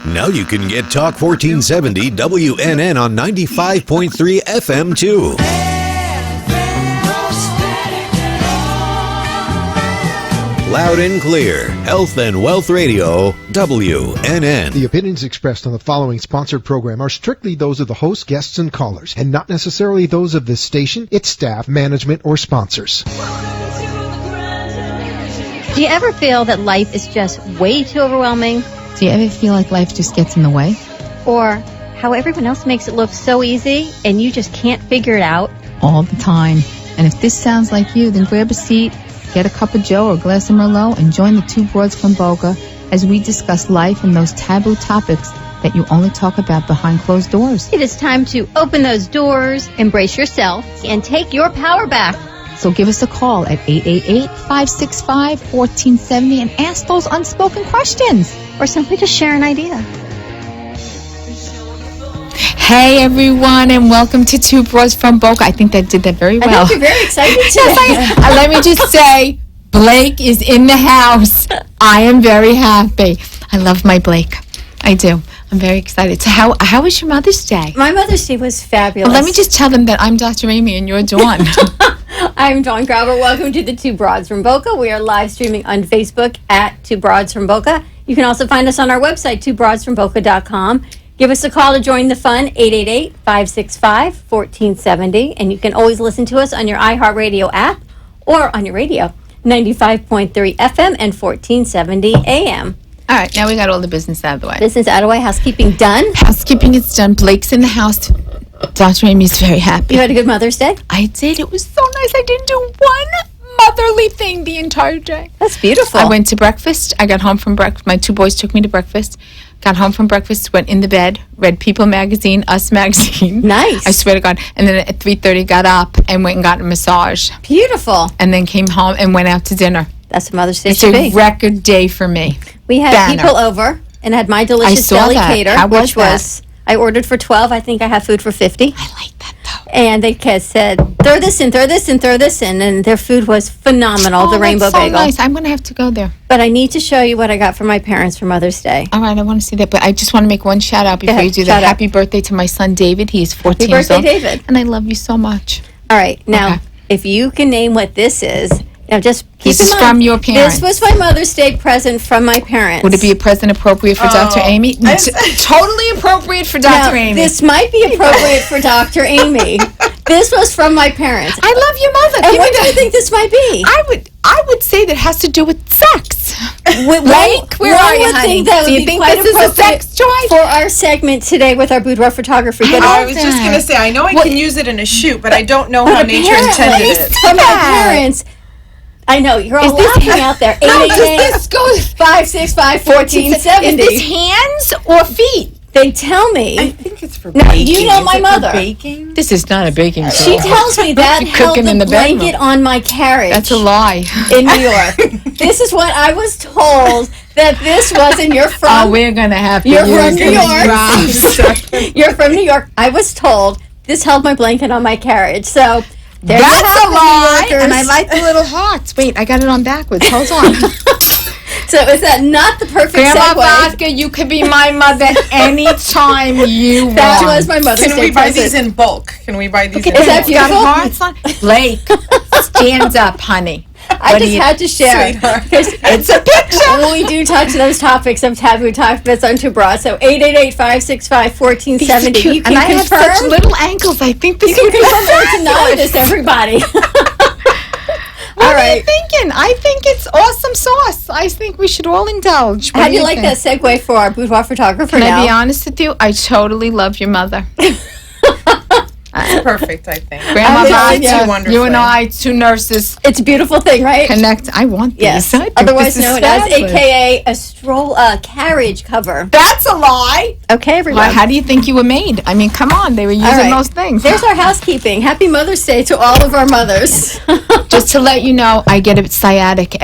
Now you can get Talk 1470 WNN on 95.3 FM too. Loud and clear. Health and Wealth Radio, WNN. The opinions expressed on the following sponsored program are strictly those of the host, guests, and callers, and not necessarily those of this station, its staff, management, or sponsors. Do you ever feel that life is just way too overwhelming? Do you ever feel like life just gets in the way? Or how everyone else makes it look so easy and you just can't figure it out? All the time. And if this sounds like you, then grab a seat, get a cup of Joe or a glass of Merlot, and join the two broads from Boca as we discuss life and those taboo topics that you only talk about behind closed doors. It is time to open those doors, embrace yourself, and take your power back. So give us a call at 888-565-1470 and ask those unspoken questions. Or simply just share an idea. Hey everyone, and welcome to Two Broads from Boca. I think that did that very well. I think you're very excited today. Yes, let me just say, Blake is in the house. I am very happy. I love my Blake. I do. I'm very excited. So how was your Mother's Day? My Mother's Day was fabulous. Well, let me just tell them that I'm Dr. Amy and you're Dawn. I'm Dawn Grauber. Welcome to the Two Broads from Boca. We are live streaming on Facebook at Two Broads from Boca. You can also find us on our website, twobroadsfromboca.com. Give us a call to join the fun, 888-565-1470. And you can always listen to us on your iHeartRadio app or on your radio, 95.3 FM and 1470 AM. All right, now we got all the business out of the way. Business out of the way, housekeeping done. Housekeeping is done. Blake's in the house. Dr. Amy's very happy. You had a good Mother's Day? I did. It was so nice. I didn't do one motherly thing the entire day. That's beautiful. I went to breakfast. I got home from breakfast. My two boys took me to breakfast. Got home from breakfast, went in the bed, read People Magazine, Us Magazine. Nice. I swear to God. And then at 3:30 got up and went and got a massage. Beautiful. And then came home and went out to dinner. That's what Mother's Day It's should a be. record day for me. We had Banner. people over and had My Delicious saw Deli that. Cater, How was which was, I ordered for 12. I think I have food for 50. I like that, though. And they said, throw this in, throw this in, throw this in. And their food was phenomenal, the Rainbow that's so Bagel. nice. I'm going to have to go there. But I need to show you what I got for my parents for Mother's Day. All right, I want to see that. But I just want to make one shout out before ahead, you do shout that. out. Happy birthday to my son, David. He is 14 Happy years birthday, old. David. And I love you so much. All right. Now, Okay. if you can name what this is, now just keep This in is mind, from your parents. This was my Mother's Day present from my parents. Would it be a present appropriate for Dr. Amy? Totally appropriate for Dr. Now, Amy. this might be appropriate for Dr. Amy. This was from my parents. I love your mother. And Give what me do you that. think this might be? I would say that has to do with sex. Blake, where are you, would honey? think that Do would you be think quite this is a appropriate sex toy? for our segment today with our boudoir photography? But I was just going to say, I know I can use it in a shoot, but I don't know how nature intended it. From my parents. I know, you're all laughing out there. 888-565-1470. Is this hands or feet? They tell me. I think it's for Now, baking. you know Is my it for mother. baking? This is not a baking show. She tells me that You're held cooking the in the bedroom. blanket on my carriage. That's a lie. In New York. This is what I was told that this was, and you're from. Oh, we're going to have to You're use from New these York. drops. You're from New York. I was told this held my blanket on my carriage. So there's That's half a the New lie. Yorkers. And I like the little hearts. Wait, I got it on backwards. Hold on. So is that not the perfect Grandma segue? Vodka, you could be my mother anytime you want. That was my Mother's Can Day we buy present. these in bulk? Can we buy these in Is that bulk? Got beautiful? hearts on? Blake, stand up, honey. I just had to share. Sweetheart. It's a picture. When we do touch those topics of taboo topics on Two Broads, so 888-565-1470. You can And I have confirm. such little ankles. I think this You would can be confirm or deny fabulous. this, everybody. What All are you right. thinking? I think it's awesome sauce. I think we should all indulge. What How do do you like think? that segue for our boudoir photographer Can now? I be honest with you? I totally love your mother. Perfect, I think. Grandma I love Vodka, you. Wonderfully. you and I, two nurses, It's a beautiful thing, right? connect. I want these. Yes. I think Otherwise this is known as fabulous. AKA a carriage cover. That's a lie. Okay, everyone. How do you think you were made? I mean, come on. They were using All right. those things. There's our housekeeping. Happy Mother's Day to all of our mothers. Just to let you know, I get a sciatica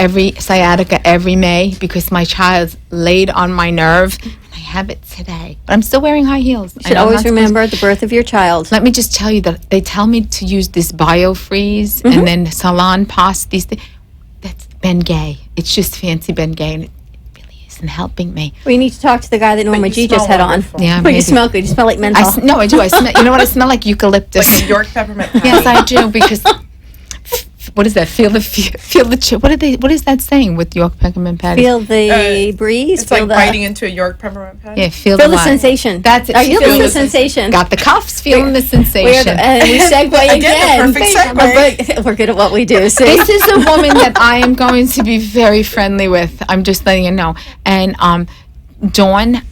every May because my child laid on my nerve. And I have it today. But I'm still wearing high heels. You should always remember the birth of your child. Let me just tell you that they tell me to use this BioFreeze and then Salon Pas. These things. That's Bengay. It's just fancy Bengay. And it really is isn't helping me. We need to talk to the guy that Norma you G just smell had on. wonderful. Yeah, But you maybe. smell good. You smell like menthol. No, I do. I smell. You know what? I smell like eucalyptus. Like a York peppermint pie. Yes, I do, because what is that? Feel the chip. What is that saying with York peppermint patty? Feel the breeze. It's Feel like the biting into a York peppermint pie. Yeah, feel feel the what? sensation. That's it. Are you Feel feeling the the sensation? Got the cuffs, feeling the We're, sensation. and we segue again. Again, the perfect segue. But we're good at what we do. See? This is a woman that I am going to be very friendly with. I'm just letting you know. And Dawn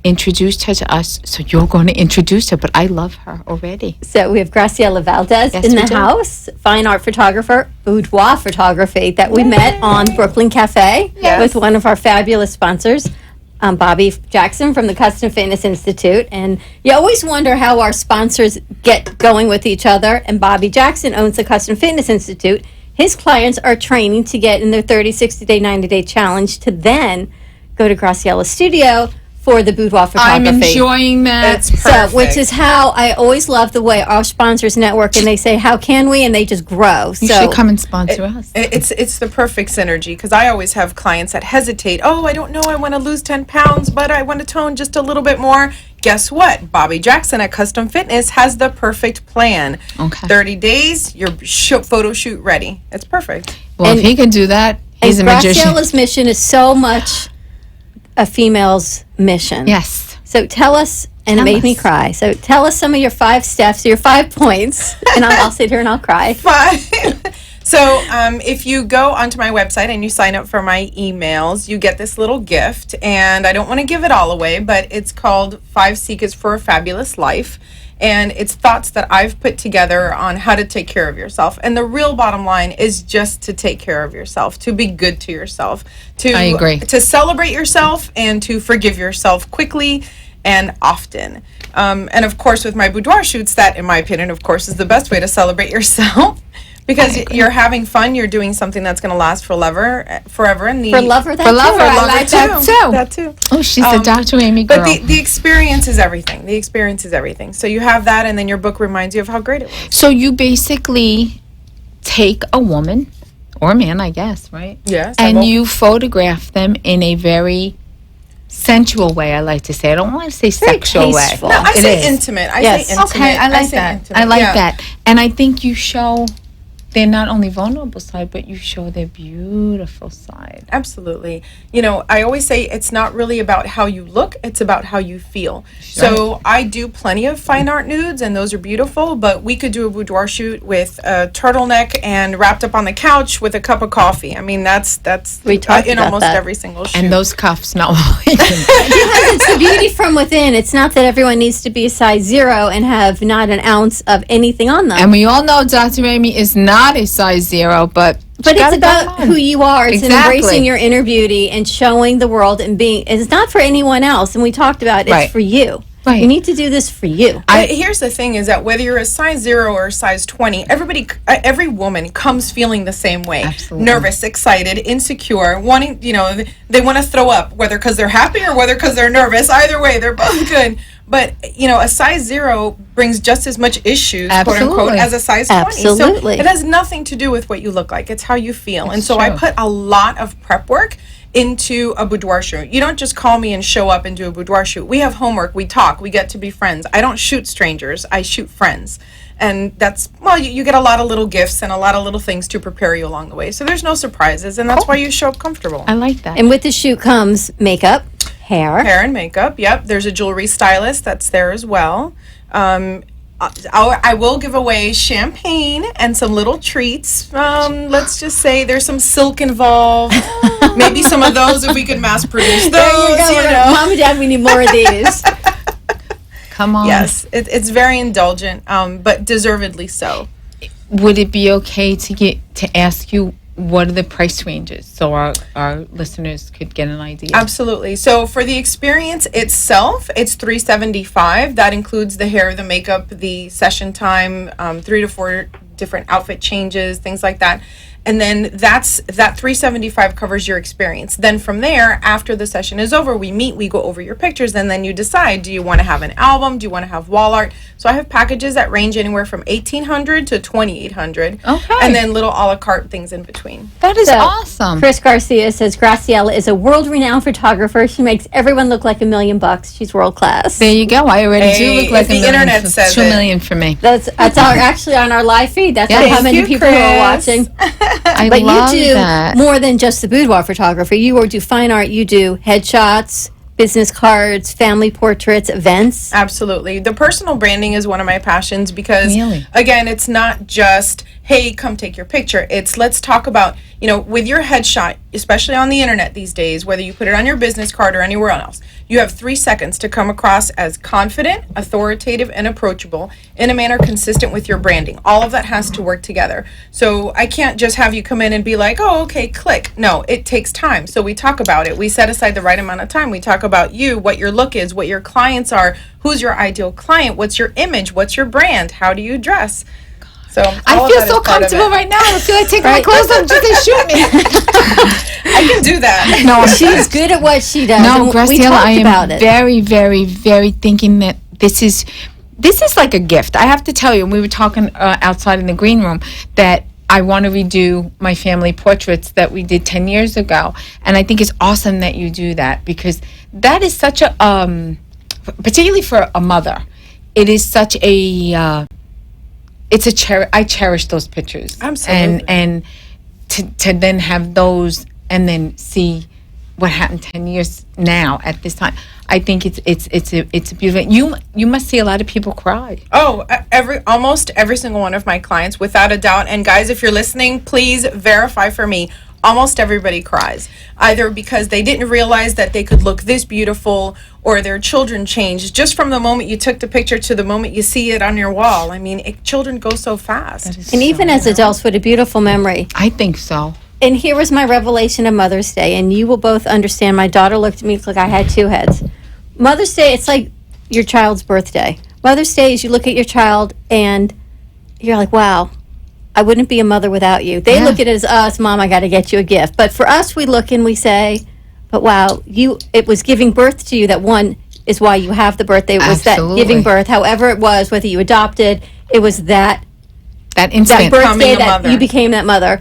introduced her to us, so you're going to introduce her, but I love her already. So we have Graciela Valdez Yes, in we the do. house, fine art photographer, boudoir photography that we met on Brooklyn Cafe Yes. with one of our fabulous sponsors, Bobby Jackson from the Custom Fitness Institute. And you always wonder how our sponsors get going with each other. And Bobby Jackson owns the Custom Fitness Institute. His clients are training to get in their 30, 60-day, 90-day challenge to then go to Graciela's studio for the boudoir photography. I'm enjoying that. It's So, perfect. which is how I always love the way our sponsors network, and they say, "How can we?" and they just grow. You So, should come and sponsor us. It's the perfect synergy, because I always have clients that hesitate. Oh, I don't know, I want to lose 10 pounds, but I want to tone just a little bit more. Guess what? Bobby Jackson at Custom Fitness has the perfect plan. Okay. 30 days, your photo shoot ready. It's perfect. Well, and- if he can do that, he's a and magician. Graciela's mission is so much a female's mission. Yes. So tell us, and Tell it made me us. cry. So tell us some of your 5 steps, your 5 points, and I'll sit here and I'll cry. Fine. So if you go onto my website and you sign up for my emails, you get this little gift. And I don't want to give it all away, but it's called 5 Secrets for a Fabulous Life. And it's thoughts that I've put together on how to take care of yourself. And the real bottom line is just to take care of yourself, to be good to yourself, to I agree. to celebrate yourself and to forgive yourself quickly and often. And of course, with my boudoir shoots, that, in my opinion, of course, is the best way to celebrate yourself. Because you're having fun, you're doing something that's going to last forever. And the For lover, that For too. lover, I like that too. That too. Oh, she's a Dr. Amy girl. But the experience is everything. The experience is everything. So you have that, and then your book reminds you of how great it was. So you basically take a woman or a man, I guess, right? Yes. I And will- you photograph them in a very sensual way, I like to say. I don't want to say sexual way. tasteful. No, I It say is. intimate. I Yes. say intimate. Okay, I like say that. intimate. I like Yeah. that. And I think you show their not only vulnerable side, but you show their beautiful side. Absolutely. You know, I always say it's not really about how you look, it's about how you feel. So I do plenty of fine art nudes, and those are beautiful, but we could do a boudoir shoot with a turtleneck and wrapped up on the couch with a cup of coffee. I mean, that's We talked in about almost that. every single shoot. And those cuffs, no. It's the beauty from within. It's not that everyone needs to be a size 0 and have not an ounce of anything on them. And we all know Dr. Amy is not a size 0, but But she it's got it about going on. who you are. It's Exactly. embracing your inner beauty and showing the world and being. It's not for anyone else. And we talked about it's Right. for you. Right. You need to do this for you. Here's the thing: is that whether you're a size 0 or a size 20, every woman comes feeling the same way: Absolutely. nervous, excited, insecure, wanting. You know, they want to throw up, whether because they're happy or whether because they're nervous. Either way, they're both good. But you know, a size 0 brings just as much issues, quote unquote, Absolutely. as a size 20. Absolutely. So it has nothing to do with what you look like; it's how you feel. And so I true. put a lot of prep work into a boudoir shoot. You don't just call me and show up and do a boudoir shoot. We have homework, we talk, we get to be friends. I don't shoot strangers, I shoot friends. And that's, well, you get a lot of little gifts and a lot of little things to prepare you along the way. So there's no surprises, and that's why you show up comfortable. I like that. And with the shoot comes makeup, hair. Hair and makeup, yep. There's a jewelry stylist that's there as well. I will give away champagne and some little treats. Let's just say there's some silk involved. Maybe some of those, if we could mass produce those. There you go. You know. Mom and Dad, we need more of these. Come on. Yes, it's very indulgent, but deservedly so. Would it be okay to ask you what are the price ranges so our listeners could get an idea? Absolutely. So for the experience itself, it's $375. That includes the hair, the makeup, the session time, 3 to 4 different outfit changes, things like that. And then that $375 covers your experience. Then from there, after the session is over, we meet, we go over your pictures, and then you decide, do you want to have an album? Do you want to have wall art? So I have packages that range anywhere from $1,800 to $2,800. Okay. And then little a la carte things in between. That is So, awesome. Chris Garcia says Graciela is a world-renowned photographer. She makes everyone look like $1 million. She's world-class. There you go. I already Hey, do look like if the $1 million. internet says $2 it. million for me. That's actually on our live feed. That's Yes. how many Thank you, people who are Chris. watching. I But love you do that. more than just the boudoir photography. You do fine art. You do headshots, business cards, family portraits, events. Absolutely. The personal branding is one of my passions because, Really? again, it's not just, hey, come take your picture. It's let's talk about, with your headshot, especially on the internet these days, whether you put it on your business card or anywhere else, you have 3 seconds to come across as confident, authoritative, and approachable in a manner consistent with your branding. All of that has to work together. So I can't just have you come in and be like, oh, okay, click. No, it takes time. So we talk about it. We set aside the right amount of time. We talk about you, what your look is, what your clients are, who's your ideal client, what's your image, what's your brand, how do you dress. So I all of feel that so is part of comfortable it. right now. I feel like taking my Right. clothes off just to shoot me. I can do that. No, She's good at what she does. No, and we Graciela, talked I about am it. very, very, very thinking that this is like a gift. I have to tell you, we were talking outside in the green room that I want to redo my family portraits that we did 10 years ago. And I think it's awesome that you do that because that is such a, particularly for a mother, it is such a, I cherish those pictures. Absolutely. And to then have those and then see what happened 10 years now at this time. I think it's a beautiful. You must see a lot of people cry. Oh, almost every single one of my clients, without a doubt. And guys, if you're listening, please verify for me. Almost everybody cries, either because they didn't realize that they could look this beautiful, or their children changed just from the moment you took the picture to the moment you see it on your wall. I mean, children go so fast. And even as adults, what a beautiful memory. I think so. And here was my revelation of Mother's Day, and you will both understand. My daughter looked at me like I had two heads. Mother's Day, it's like your child's birthday. Mother's Day is you look at your child and you're like, wow, I wouldn't be a mother without you. They Yeah. look at it as us, Mom, I got to get you a gift. But for us, we look and we say, but wow, it was giving birth to you. That one is why you have the birthday. It was Absolutely. that giving birth, however it was, whether you adopted, it was that Instant. birthday Becoming a that mother. you became that mother.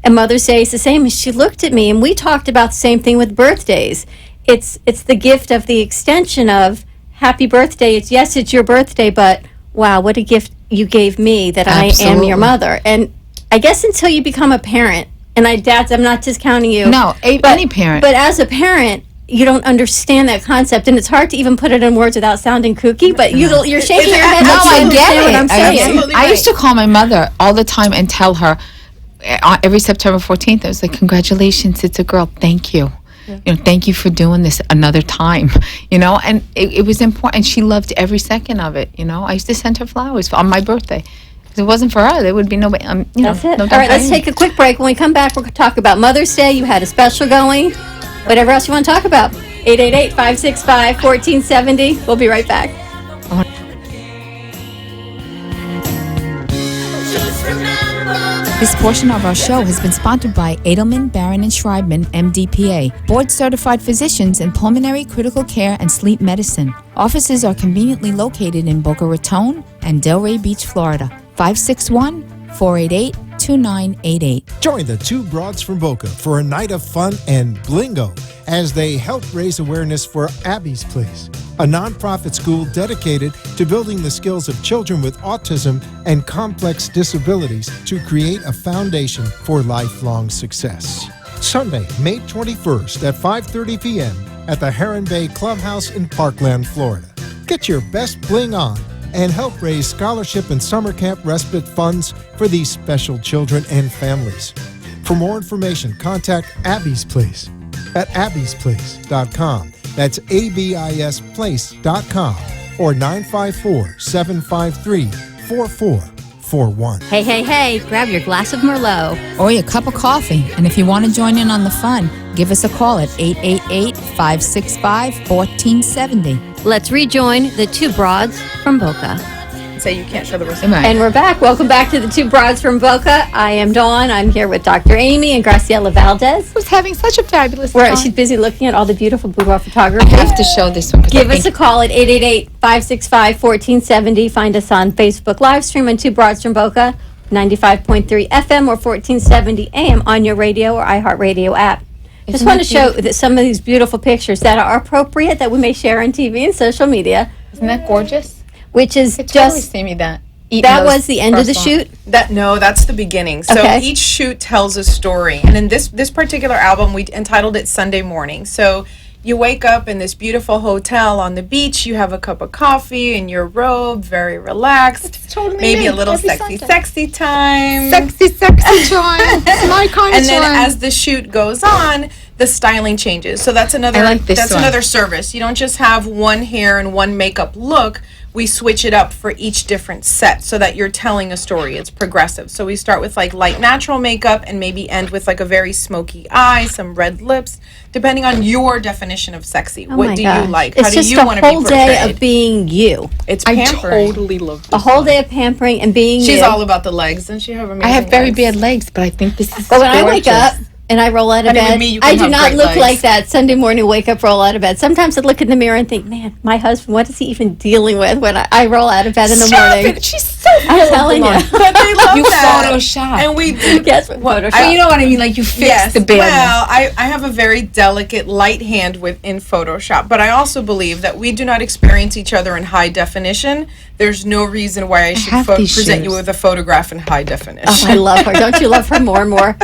And Mother's Day is the same. And she looked at me, and we talked about the same thing with birthdays. It's the gift of the extension of happy birthday. It's your birthday, but wow, what a gift you gave me that I am Absolutely. your mother. And I guess until you become a parent, and I'm not discounting you. No, any parent. But as a parent, you don't understand that concept, and it's hard to even put it in words without sounding kooky. But you're shaking your head. No, like you I understand get it. what I'm saying. Absolutely I used to right. call my mother all the time and tell her every September 14th, I was like, congratulations, it's a girl. Thank you. Thank you for doing this another time, and it was important. She loved every second of it, I used to send her flowers on my birthday. If it wasn't for her, there would be nobody, That's it. no All right, let's Diane. take a quick break. When we come back, we're going to talk about Mother's Day. You had a special going. Whatever else you want to talk about. 888-565-1470. We'll be right back. This portion of our show has been sponsored by Edelman, Barron, and Schreibman, MDPA, board-certified physicians in pulmonary critical care and sleep medicine. Offices are conveniently located in Boca Raton and Delray Beach, Florida. 561-488-2988. Join the Two Broads from Boca for a night of fun and blingo as they help raise awareness for Abby's Place, a nonprofit school dedicated to building the skills of children with autism and complex disabilities to create a foundation for lifelong success. Sunday, May 21st at 5:30 p.m. at the Heron Bay Clubhouse in Parkland, Florida. Get your best bling on and help raise scholarship and summer camp respite funds for these special children and families. For more information, contact Abby's Place at abbysplace.com. That's abisplace.com or 954-753-4441. Hey, grab your glass of Merlot. Or your cup of coffee. And if you want to join in on the fun, give us a call at 888-565-1470. Let's rejoin the Two Broads from Boca. say you can't show the receipt. Right. And we're back. Welcome back to the Two Broads from Boca. I am Dawn. I'm here with Dr. Amy and Graciela Valdez. Who's having such a fabulous Where time. she's busy looking at all the beautiful boudoir photography. I have to show this one. 'Cause Give I us a think call at 888-565-1470. Find us on Facebook live stream on Two Broads from Boca, 95.3 FM or 1470 AM on your radio or iHeartRadio app. Just Isn't want that to show that some of these beautiful pictures that are appropriate that we may share on TV and social media, Isn't that gorgeous? which is It totally just, see me that. that was the end of the shoot. That's the beginning. So Okay. each shoot tells a story, and in this particular album, we entitled it Sunday Morning. So you wake up in this beautiful hotel on the beach. You have a cup of coffee in your robe, very relaxed. It's totally maybe me, a little every sexy, Sunday. sexy time. Sexy charm. It's my kind And of then charm. as the shoot goes on, the styling changes. So that's another I like this one. another service. You don't just have one hair and one makeup look. We switch it up for each different set so that you're telling a story. It's progressive. So we start with like light natural makeup and maybe end with like a very smoky eye, some red lips, depending on your definition of sexy. Oh what my do gosh. you like? It's How do just you a want to be whole day portrayed? of being you. It's I pampering. totally love this. A whole day of pampering and being She's you. all about the legs. Doesn't she have amazing I have very legs? bad legs, but I think this is But when I wake gorgeous. up and I roll out of Honey, with bed, me, you I can do have not great look legs. like that Sunday morning wake up, roll out of bed. Sometimes I look in the mirror and think, man, my husband, what is he even dealing with when I roll out of bed in the Stop morning? it. She's so I'm telling you. But they love You that. Photoshop. And we do. Yes, Photoshop. Oh, you know what I mean? Like you fix Yes, the badness. well, I have a very delicate, light hand in Photoshop, but I also believe that we do not experience each other in high definition. There's no reason why I should have these present you shoes. with a photograph in high definition. Oh, I love her. Don't you love her more and more?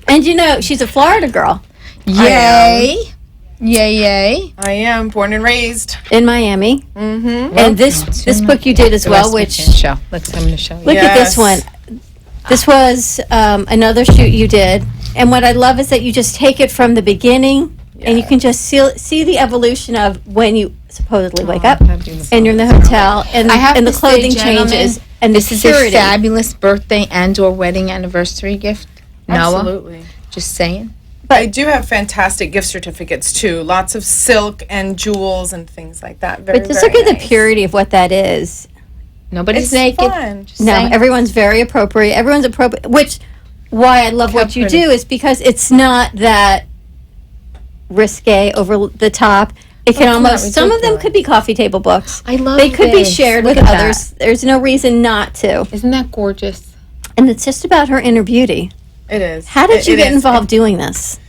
And you know, she's a Florida girl Yay. Yay. I am born and raised. in Miami. Mm-hmm. And this book you did as The well, rest we which, can't show. I'm going to show you. look at this one. Yes. This was another shoot you did. And what I love is that you just take it from the beginning and you can just see the evolution of when you supposedly wake up how beautiful. and you're in the hotel and, I have and the to say, clothing gentlemen, changes and this the is a purity. fabulous birthday and/or wedding anniversary gift. Noah, Absolutely. just saying. I do have fantastic gift certificates too. Lots of silk and jewels and things like that. Very, But just very look at nice. the purity of what that is. Nobody's It's naked. fun. Just No, saying. everyone's very appropriate. Everyone's appropriate, which why I love what you pretty. do is because it's not that risque, over the top. It can it's not almost some of them ridiculous. could be coffee table books. I love They could be this. shared Look with at others. There's no reason not to. Isn't that gorgeous? And it's just about her inner beauty. It is. How did you It get is. involved doing this?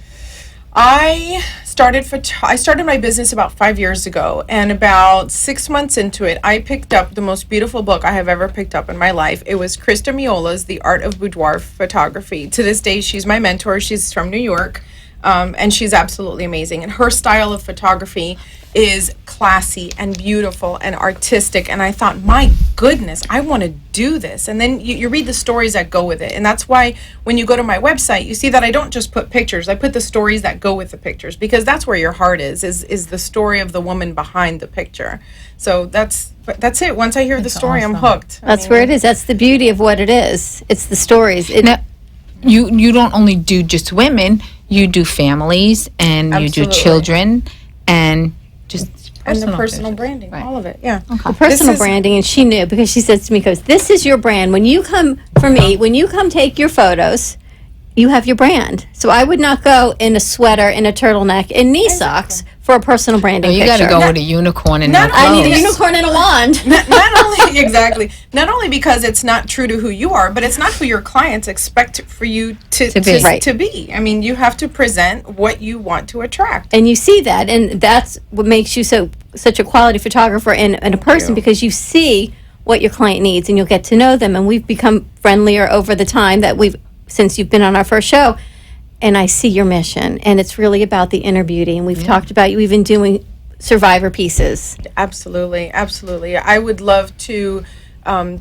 I started my business about 5 years ago, and about 6 months into it, I picked up the most beautiful book I have ever picked up in my life. It was Krista Miola's The Art of Boudoir Photography. To this day, she's my mentor. She's from New York, and she's absolutely amazing. And her style of photography is classy and beautiful and artistic. And I thought, my goodness, I want to do this. And then you read the stories that go with it. And that's why when you go to my website, you see that I don't just put pictures. I put the stories that go with the pictures, because that's where your heart is the story of the woman behind the picture. So that's it. Once I hear the story, I'm hooked. That's where it is. That's the beauty of what it is. It's the stories. Now, you don't only do just women, you do families and you do Absolutely. children and just And the personal personal pictures. branding, Right. all of it, yeah. The personal This is- branding, and she knew because she says to me, "Goes, this is your brand. When you come for me, when you come take your photos, you have your brand. So I would not go in a sweater, in a turtleneck, in knee socks for a personal branding You picture. got to go with a unicorn and not- no I need a clothes. unicorn and a wand. not only exactly, not only because it's not true to who you are, but it's not who your clients expect for you to be. Right. to be. I mean, you have to present what you want to attract. And you see that, and that's what makes you such a quality photographer and a person, you. because you see what your client needs, and you'll get to know them. And we've become friendlier over the time that since you've been on our first show. And I see your mission, and it's really about the inner beauty. And we've talked about you even doing survivor pieces. Absolutely, absolutely. I would love to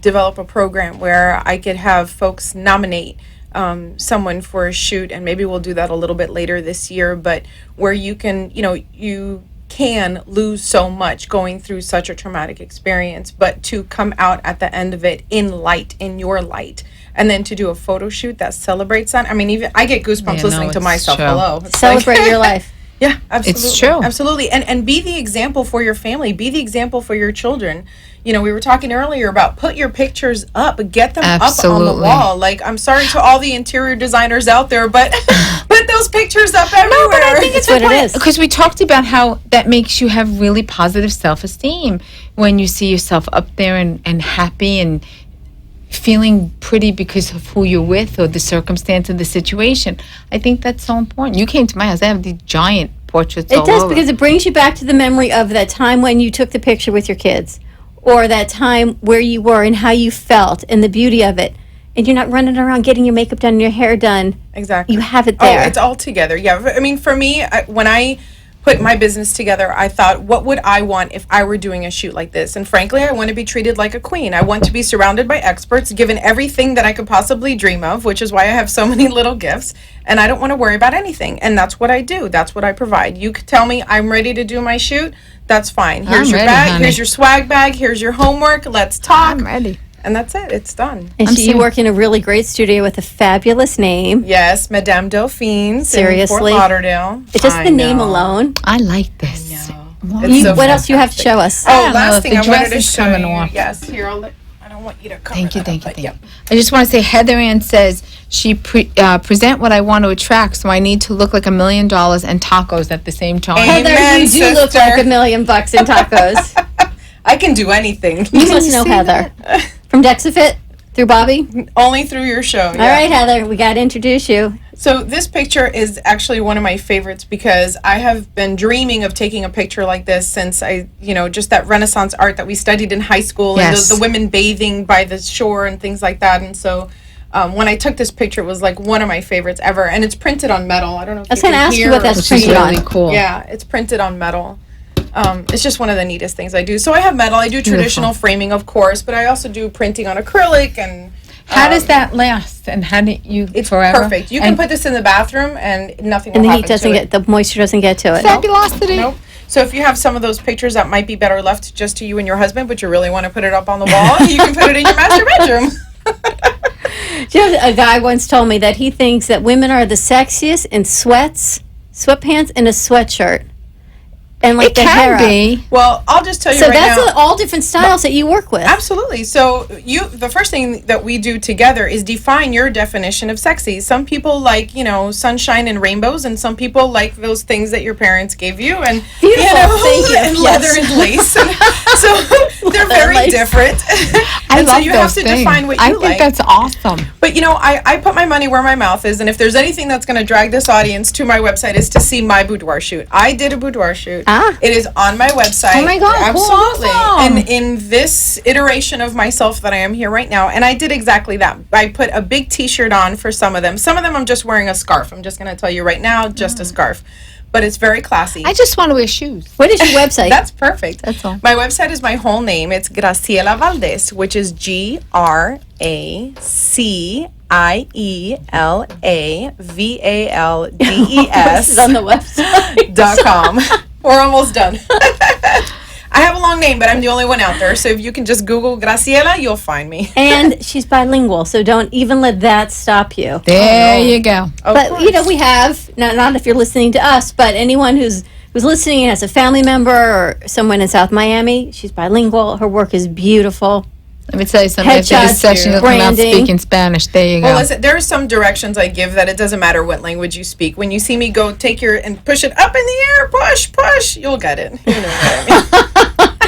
develop a program where I could have folks nominate someone for a shoot, and maybe we'll do that a little bit later this year, but where you can lose so much going through such a traumatic experience, but to come out at the end of it in your light, and then to do a photo shoot that celebrates that. I mean, even I get goosebumps Yeah, listening no, to it's myself. true. Hello. It's Celebrate like- your life. Yeah, absolutely. It's true. Absolutely. And be the example for your family. Be the example for your children. You know, we were talking earlier about put your pictures up, get them up on the Absolutely. wall. Like, I'm sorry to all the interior designers out there, but put those pictures up everywhere. But I think it's what it is. Because we talked about how that makes you have really positive self-esteem when you see yourself up there and happy and feeling pretty because of who you're with or the circumstance of the situation. I think that's so important. You came to my house. I have these giant portraits all It does over. because it brings you back to the memory of that time when you took the picture with your kids, or that time where you were and how you felt and the beauty of it. And you're not running around getting your makeup done and your hair done. Exactly. You have it there. Oh, it's all together. Yeah. I mean, for me, when I put my business together, I thought, what would I want if I were doing a shoot like this? And frankly, I want to be treated like a queen. I want to be surrounded by experts, given everything that I could possibly dream of, which is why I have so many little gifts. And I don't want to worry about anything. And that's what I do. That's what I provide. You could tell me I'm ready to do my shoot. That's fine. Here's I'm your ready, bag. honey. Here's your swag bag. Here's your homework. Let's talk. I'm ready. And that's it. It's done. and I'm you serious. work in a really great studio with a fabulous name. Yes, Madame Delphine. In Seriously? Fort Lauderdale. It's just I the name know. alone. I like this. It's You- so what else do you have to show us? Oh, I don't know last if thing the I wanted dress to is show coming you. off. Yes, here, I don't want you to cover Thank you, that thank up, you, but thank you. I just want to say Heather Ann says she present what I want to attract, so I need to look like $1 million and tacos at the same time. Amen. Heather, you do look sister. like $1 million in tacos. I can do anything. You must know Heather. From Dexafit through Bobby. Only through your show. All right, Heather, we got to introduce you. So this picture is actually one of my favorites because I have been dreaming of taking a picture like this since just that Renaissance art that we studied in high school Yes. and the women bathing by the shore and things like that. And so when I took this picture, it was like one of my favorites ever. And it's printed on metal. I don't know if I was you can gonna ask you hear what or that's Which is printed on. really cool. Yeah, it's printed on metal. It's just one of the neatest things I do. So I have metal. I do traditional framing, of course, but I also do printing on acrylic and. How does that last? And how do you It's forever? perfect. You can And put this in the bathroom and nothing And will the happen heat doesn't to get, it. the moisture doesn't get to it. fabulosity. Nope. So if you have some of those pictures that might be better left just to you and your husband, but you really want to put it up on the wall, you can put it in your master bedroom. Do you know, a guy once told me that he thinks that women are the sexiest in sweatpants, and a sweatshirt. And like It the hair can up. be. Well, I'll just tell you So right that's now. all different styles that you work with. Absolutely. So the first thing that we do together is define your definition of sexy. Some people like, sunshine and rainbows, and some people like those things that your parents gave you, and Beautiful. Thank you. and Yes. leather and lace. And so they're very lace. different. I and love so you those have to things. define what you I like. think that's awesome. But I put my money where my mouth is, and if there's anything that's going to drag this audience to my website is to see my boudoir shoot. I did a boudoir shoot. Ah. It is on my website. Oh my God, absolutely. awesome. And in this iteration of myself that I am here right now, and I did exactly that. I put a big T-shirt on for some of them. Some of them I'm just wearing a scarf. I'm just going to tell you right now, just a scarf. But it's very classy. I just want to wear shoes. What is your website? That's perfect. That's all. My website is my whole name. It's Graciela Valdez, which is This is on GRACIELAVALDES.com. the website. We're almost done. I have a long name, but I'm the only one out there. So if you can just Google Graciela, you'll find me. And she's bilingual, so don't even let that stop you. There you go. Of But course. we have not if you're listening to us, but anyone who's listening and has a family member or someone in South Miami, she's bilingual. Her work is beautiful. Let me tell you something. After Headshots, this session, you'll come out branding. speaking Spanish. There you go. Well, listen, there are some directions I give that it doesn't matter what language you speak. When you see me go take and push it up in the air, push, you'll get it. You know what I mean?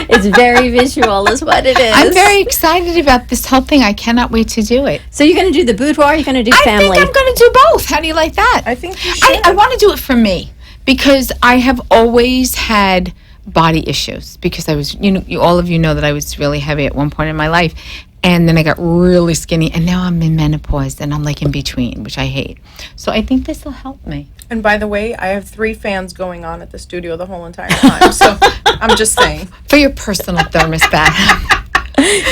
It's very visual, is what it is. I'm very excited about this whole thing. I cannot wait to do it. So you're going to do the boudoir. You're going to do family. I think I'm going to do both. How do you like that? I think you should. I want to do it for me because I have always had body issues because I was, all of you know that I was really heavy at one point in my life. And then I got really skinny, and now I'm in menopause, and I'm like in between, which I hate. So I think this will help me. And by the way, I have 3 fans going on at the studio the whole entire time. So I'm just saying. For your personal thermostat.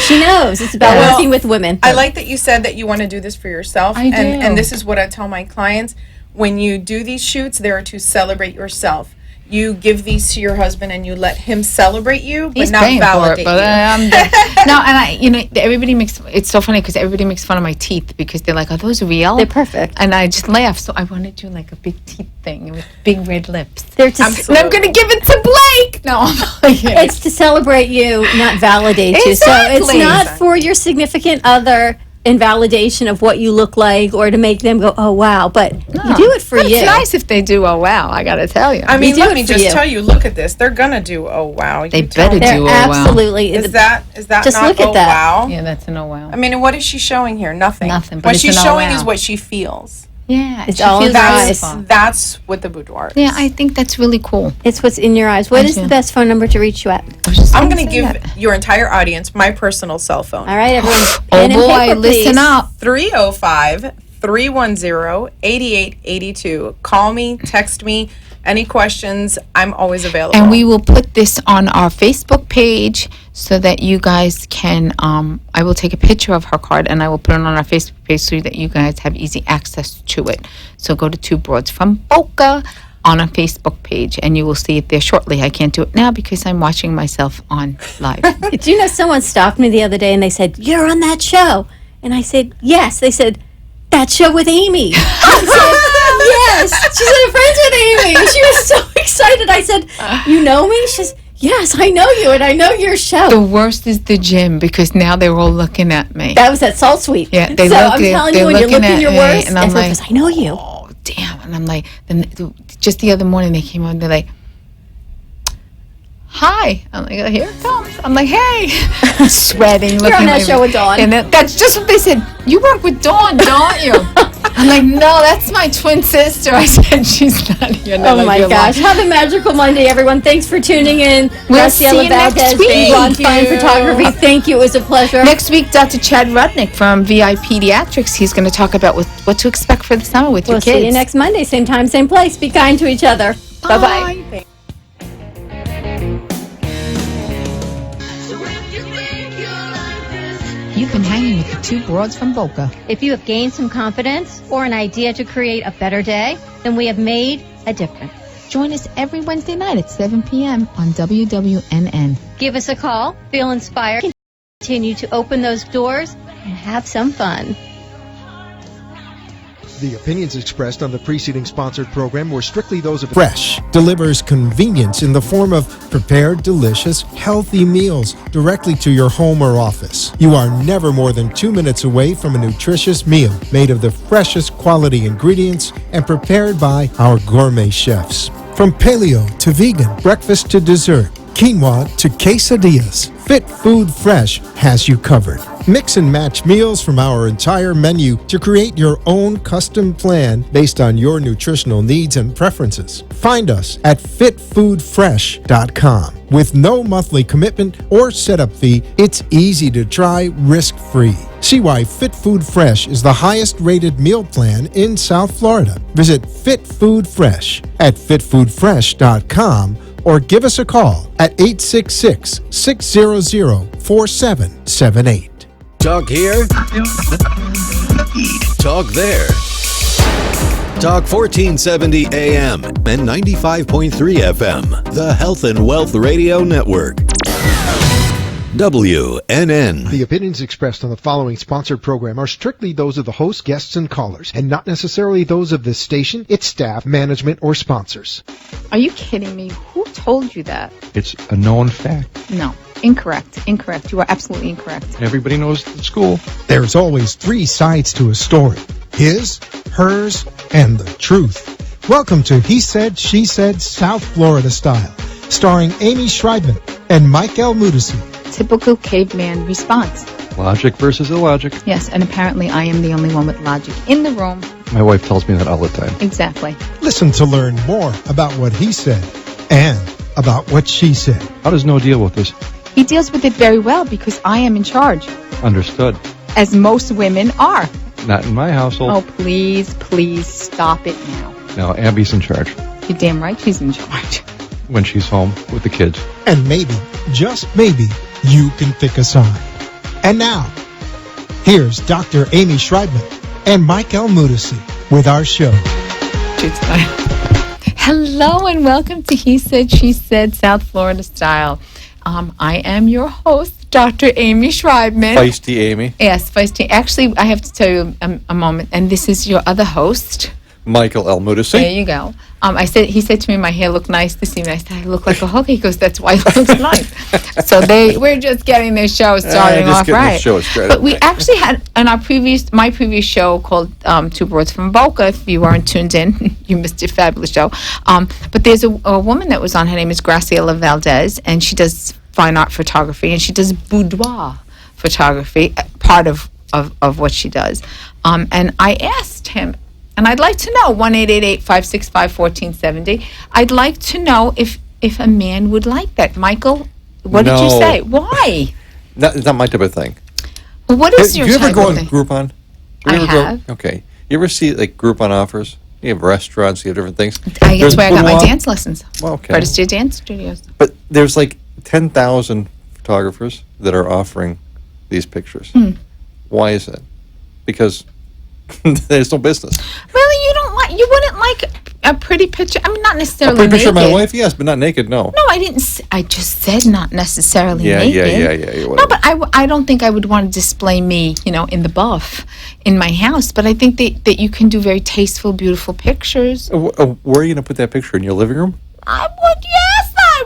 She knows. It's about Well, working with women. I like that you said that you want to do this for yourself. I do. And this is what I tell my clients. When you do these shoots, they are to celebrate yourself. You give these to your husband and you let him celebrate you, but He's not paying for validate it, but you. everybody it's so funny because everybody makes fun of my teeth because they're like, are those real? They're perfect. And I just laugh. So I want to do like a big teeth thing with big red lips. They're just, And I'm going to give it to Blake. No, it's to celebrate you, not validate you. So it's Exactly. not for your significant other in validation of what you look like or to make them go, oh, wow. But you do it for But you. It's nice if they do. Oh wow, I got to tell you. I mean, do let it me for just you. tell you. Look at this. They're gonna do. Oh wow. They You tell better me. They're do. Oh, wow. absolutely. Is that Just not look at oh that. wow? Yeah, that's a no wow. I mean, what is she showing here? Nothing. Nothing, but What it's she's an oh, showing wow. is what she feels. Yeah, It's she all in feels their That's eyes. that's what the boudoir is. Yeah, I think that's really cool. It's what's in your eyes. What is you. the best phone number to reach you at? I'm going to give your entire audience my personal cell phone. All right, everyone. Oh Pen and boy, paper, listen please. up. 305-310-8882. Call me, text me, any questions, I'm always available. And we will put this on our Facebook page so that you guys can, I will take a picture of her card and I will put it on our Facebook page so that you guys have easy access to it. So go to Two Broads from Boca on our Facebook page and you will see it there shortly. I can't do it now because I'm watching myself on live. Do you know someone stopped me the other day and they said, "You're on that show?" And I said, "Yes." They said, "That show with Amy." I said, "Yes." She said, "I'm friends with Amy." And she was so excited. I said, "You know me?" She says, "Yes, I know you and I know your show." The worst is the gym because now they're all looking at me. That was at Salt Suite. Yeah, they so look I'm at- telling they're you, when you're looking looking at your me, worst, and I'm everyone like, goes, "I know you." Oh, damn. And I'm like, just the other morning they came on, they're like, "Hi." I'm like, "Here it comes." I'm like, "Hey." Sweating, looking on that like- show with Dawn. And that's just what they said. "You work with Dawn, don't you?" I'm like, "No, that's my twin sister." I said, "She's not here." And they're Oh like, my "You're gosh. lying." Have a magical Monday, everyone. Thanks for tuning in. We'll Graciela see you next Valdez, week. Blonde Fine Thank you. Photography. Thank you. It was a pleasure. Next week, Dr. Chad Rudnick from VI Pediatrics, he's going to talk about what to expect for the summer with We'll your kids. see you next Monday, same time, same place. Be kind to each other. Bye-bye. You've been hanging with the Two Broads from Boca. If you have gained some confidence or an idea to create a better day, then we have made a difference. Join us every Wednesday night at 7 p.m. on WWNN. Give us a call, feel inspired, continue to open those doors, and have some fun. The opinions expressed on the preceding sponsored program were strictly those of Fresh delivers convenience in the form of prepared, delicious, healthy meals directly to your home or office. You are never more than 2 minutes away from a nutritious meal made of the freshest quality ingredients and prepared by our gourmet chefs. From paleo to vegan, breakfast to dessert, quinoa to quesadillas, Fit Food Fresh has you covered. Mix and match meals from our entire menu to create your own custom plan based on your nutritional needs and preferences. Find us at fitfoodfresh.com. With no monthly commitment or setup fee, it's easy to try risk-free. See why Fit Food Fresh is the highest rated meal plan in South Florida. Visit Fit Food Fresh at fitfoodfresh.com or give us a call at 866-600-4778. Talk here. Talk there. Talk 1470 AM and 95.3 FM. The Health and Wealth Radio Network. WNN. The opinions expressed on the following sponsored program are strictly those of the host, guests, and callers, and not necessarily those of this station, its staff, management, or sponsors. Are you kidding me? Who told you that? It's a known fact. No. Incorrect. Incorrect. You are absolutely incorrect. Everybody knows at school. There's always three sides to a story: his, hers, and the truth. Welcome to He Said, She Said, South Florida Style, starring Amy Schreibman and Mike L. Mudici. Typical caveman response. Logic versus illogic. Yes, and apparently I am the only one with logic in the room. My wife tells me that all the time. Exactly. Listen to learn more about what he said and about what she said. How does Noah deal with this? He deals with it very well because I am in charge, Understood. as most women are. Not in my household. Oh, please, please stop it now. Now, Abby's in charge You're damn right she's in charge. when she's home with the kids. And maybe, just maybe, you can pick a side. And now, here's Dr. Amy Schreibman and Mike L. Mudici with our show. Hello and welcome to He Said, She Said, South Florida Style. I am your host, Dr. Amy Schreibman. Feisty Amy. Yes, feisty. Actually, I have to tell you a moment, and this is your other host. Michael El Mudassy. There you go. He said to me, my hair looked nice this evening. I said, I look like a hooker. He goes, that's why it looks nice. So we're just getting their show starting just off getting the right. show started. But we actually had on my previous show called Two Broads from Boca. If you weren't tuned in, you missed your fabulous show. But there's a woman that was on. Her name is Graciela Valdez, and she does fine art photography, and she does boudoir photography, part of what she does. And I asked him, and I'd like to know, 1-888-565-1470. I'd like to know if a man would like that. Michael, what did you No. say? Why? It's not my type of thing. Well, what is Do your you ever type go of on thing? Groupon? I have. Okay. You ever see like Groupon offers? You have restaurants, you have different things. That's where I got my boudoir- dance lessons. Well, okay. Artistry Dance Studios. But there's like 10,000 photographers that are offering these pictures. Why is that? Because there's no business. Really, you wouldn't like a pretty picture? I mean, not A necessarily pretty naked. picture of my wife, yes, but not naked, no. No, I didn't. I just said not necessarily Yeah, naked. yeah. No, Whatever. but I don't think I would want to display me, in the buff in my house. But I think that you can do very tasteful, beautiful pictures. Where are you going to put that picture? In your living room? I would, yes, I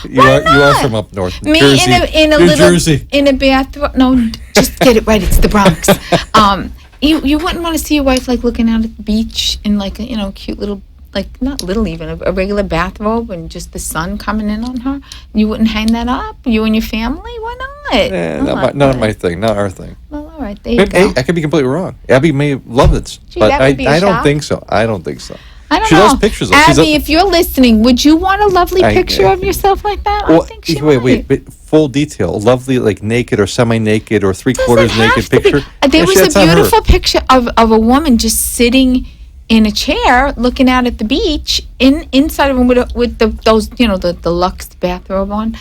would. You Why are not? from up north. Me Jersey. in a New little Jersey. in a bathroom. No, just get it right. It's the Bronx. You wouldn't want to see your wife like looking out at the beach in like a cute little, like not little even, a regular bathrobe and just the sun coming in on her. You wouldn't hang that up, you and your family? Why not? Not my thing, not our thing. Well, all right, there you go. Hey, I could be completely wrong. Abby may love this, Gee, but that would be a I don't shock. think so. I don't think so. I don't She know. loves pictures, though. She's Abby, a- if you're listening, would you want a lovely picture of yourself like that? I think she wait, might. but full detail, lovely, like naked or semi-naked or Doesn't three-quarters have naked to be. picture. There Yeah, was a that's on her. beautiful picture of a woman just sitting in a chair looking out at the beach inside a room with those the luxe bathrobe on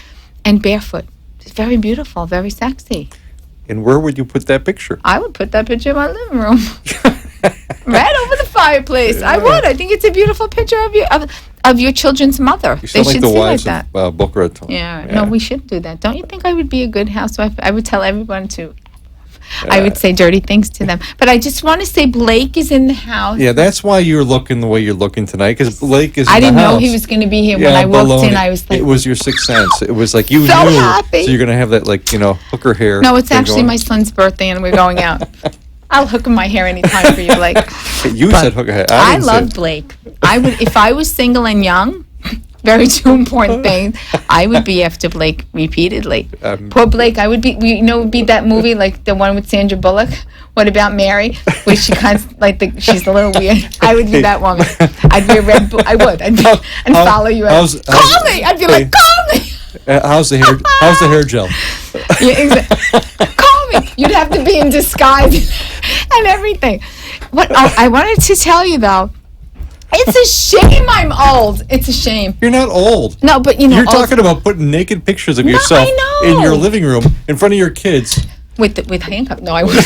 and barefoot. It's very beautiful, very sexy. And where would you put that picture? I would put that picture in my living room. Right over the fireplace. I would. I think it's a beautiful picture of your children's mother. You They sound like should the see like wives that. of Boca Raton. Yeah. No, we should do that. Don't you think I would be a good housewife? I would tell everyone to. I would say dirty things to them. But I just want to say Blake is in the house. Yeah, that's why you're looking the way you're looking tonight, because Blake is I in the didn't know house. he was going to be here. Yeah, When I walked in, baloney. I was like, It was your sixth sense. It was like you So knew. happy. So you're going to have that, like, hooker hair. no, it's thing actually going. my son's birthday and we're going out. I'll hook my hair anytime for you, Blake. You said hooker hair. I didn't say- love Blake. I would, if I was single and young, very two important things, I would be after Blake repeatedly. Poor Blake, I would be, would be that movie, like the one with Sandra Bullock, What About Mary, where she kind of, she's a little weird. I would be that woman. I'd be a red bull. I would. I'd be, and follow you out. Call me! I'd be like, call me! How's the hair gel? Yeah, exactly. Call me. You'd have to be in disguise and everything. What I wanted to tell you though, it's a shame I'm old. It's a shame. You're not old. No, but You're old- talking about putting naked pictures of yourself I in know. your living room in front of your kids with handcuffs. No, I wouldn't.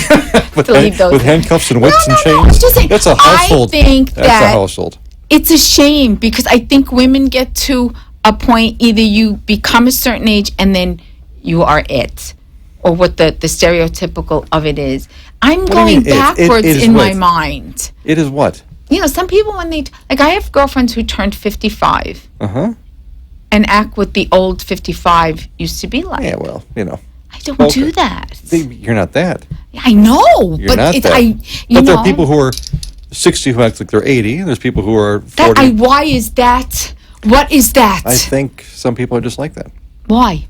to leave those. with handcuffs and whips and No, chains. I'm just saying, That's a household. I think That's that a household. it's a shame because I think women get to a point, either you become a certain age and then you are it, or what the stereotypical of it is. I'm do you going mean it? backwards It is in my what? mind. It is what? Some people when they I have girlfriends who turned 55 Uh-huh. and act what the old 55 used to be like. Yeah, well, I don't okay. do that. You're not that. I know, You're but not it's that. you But there know are people who are 60 who act like they're 80, and there's people who are 40. that why is that? What is that? I think some people are just like that. Why?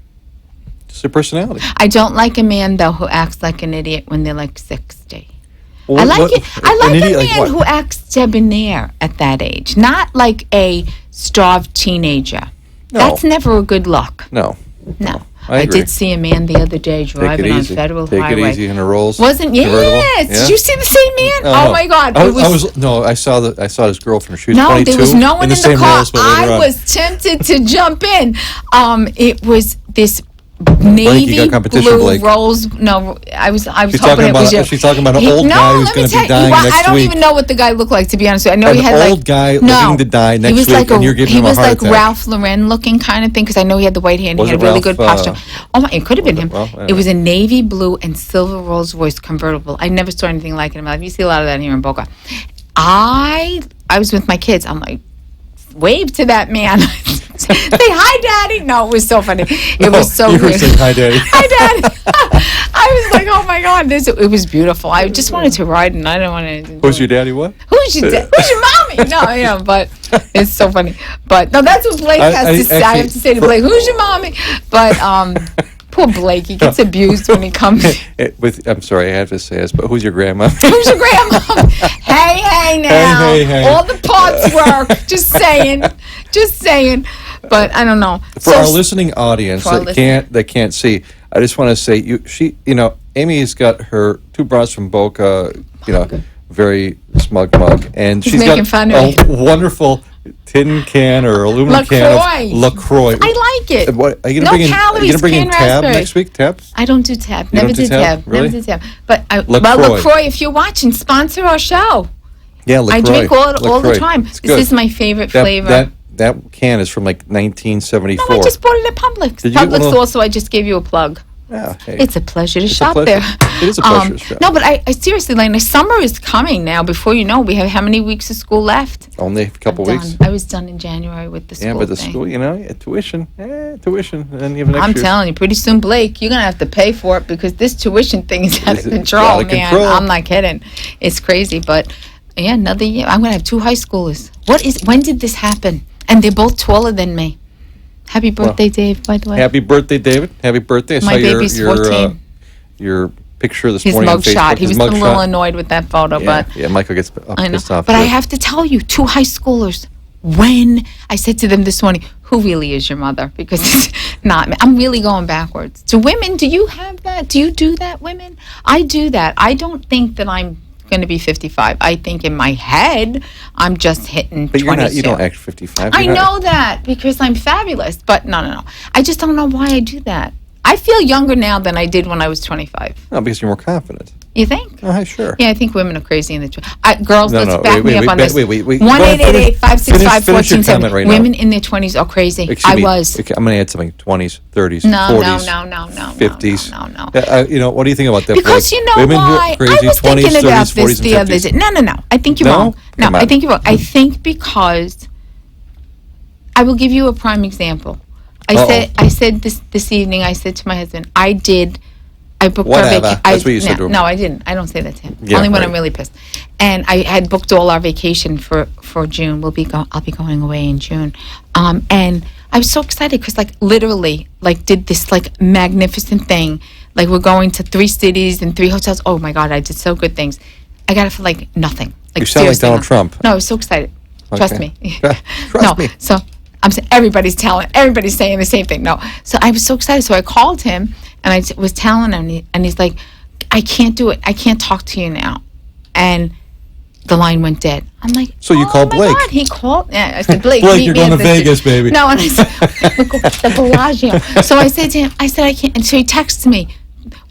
It's their personality. I don't like a man though who acts like an idiot when they're like 60. Well, I like what- it. I an like a idiot like man what? who acts debonair at that age, not like a starved teenager. No. That's never a good look. No. No. I agree. did see a man the other day Take it driving on easy. Federal Take Highway. it easy in the rolls. Wasn't convertible. yes? Yeah? Did you see the same man? No, Oh no. my God! I saw his girlfriend. She was No, 22. there was no one in the same car. rolls, but later I on. was tempted to jump in. It was this navy got competition, blue Blake. rose. No, I was She's hoping talking it was about you. she's talking about an He- old no, guy who's let me going to tell be you, dying well, next I don't week. even know what the guy looked like, to be honest with you. I know he An had like old guy no, looking to die next he was week, like and you're giving he him a was heart like attack. Ralph Lauren looking kind of thing, because I know he had the white hair and Was he had it really Ralph, good posture. Oh my, it could have been was him. it Ralph? I don't It was know. a navy blue and silver Rolls Royce convertible. I never saw anything like it in my life. You see a lot of that here in Boca. I was with my kids. I'm like, wave to that man. Say hi, Daddy. No, it was so funny. It was so you were weird. saying hi, Daddy. Hi, Daddy. I was like, oh my God, it was beautiful. I just wanted to ride, and I didn't want to. Who's your daddy? What? Who's your mommy? No, but it's so funny. But no, that's what Blake has to say. I have to say to Blake, who's your mommy? But poor Blake, he gets abused when he comes. I'm sorry, I have to say this, but who's your grandma? Who's your grandma? Hey now. Hey. All the parts work. Just saying. But I don't know. For our listening audience For our that can't see, I just want to say Amy's got her two bras from Boca, very smug mug, and she's making got fun of a wonderful tin can or aluminum can of LaCroix. I like it. What, are you No gonna bring in? Are calories, you gonna bring in canned Tab raspberry. next week? Tab? I don't do tab. You Never don't do did tab? tab. Really? Never did tab. But LaCroix. LaCroix, if you're watching, sponsor our show. Yeah, LaCroix. I drink all the LaCroix. time. It's This good. is my favorite flavor. That can is from like 1974. No, I just bought it at Publix. Did you get one Publix of- also, I just gave you a plug. Yeah, hey. It's a pleasure to a shop pleasure. there. It is a pleasure to shop. No, but I seriously, like, summer is coming now. Before you know, we have how many weeks of school left? Only a couple Done. weeks. I was done in January with the school Yeah, but the thing. school, tuition, and then even next I'm year. telling you, pretty soon, Blake, you're gonna have to pay for it because this tuition thing is out of Is it control, out of man. control? I'm not kidding. It's crazy, but yeah, another year. I'm gonna have two high schoolers. When did this happen? And they're both taller than me. Happy birthday, Dave, by the way. Happy birthday, David. Happy birthday. I My saw baby's 14. Your picture this His morning on mugshot. Facebook. He His was a little mugshot. annoyed with that photo, but Yeah, Michael gets I know. pissed off. But I have to tell you, two high schoolers. When I said to them this morning, who really is your mother? Because it's not me. I'm really going backwards. To women, do you have that? Do you do that, women? I do that. I don't think that I'm going to be 55. I think in my head, I'm just hitting But 22. you're not. You don't act 55. I You're not- know that because I'm fabulous. But no. I just don't know why I do that. I feel younger now than I did when I was 25. No, because you're more confident. You think? Oh, sure. Yeah, I think women are crazy in the girls. No, let's no, back wait, me up wait, on wait, this. wait, wait, wait. 1-888-565-1470. Finish your comment right now. Women in their 20s are crazy. Excuse I me. was. Okay, I'm going to add something. 20s, 30s, No, 40s, no, 50s. no. What do you think about that? Because Blake? you know Women who are why? crazy, I was 20s, thinking 30s, about 40s, this and the other 50s. day. No. I think you're No? wrong. No, Come I on. think you're wrong. I think because I will give you a prime example. I said this evening. I said to my husband, I booked our Whatever. vacation. That's what you said to him. No, I didn't. I don't say that to him. Yeah, Only when right. I'm really pissed. And I had booked all our vacation for June. I'll be going away in June. And I was so excited because literally did this magnificent thing. We're going to 3 cities and 3 hotels. Oh my God, I did so good things. I got it for nothing. You sound like seriously Donald nothing. Trump. No, I was so excited. Trust me. Trust me. So I'm saying everybody's saying the same thing. No. So I was so excited. So I called him and I was telling him, and he's like, I can't do it. I can't talk to you now. And the line went dead. I'm like, So you called my Blake. God. He called. Yeah, I said, Blake, Blake, meet you're me going at to this- Vegas, baby. No, and I said, the Bellagio. So I said to him, I can't. And so he texted me,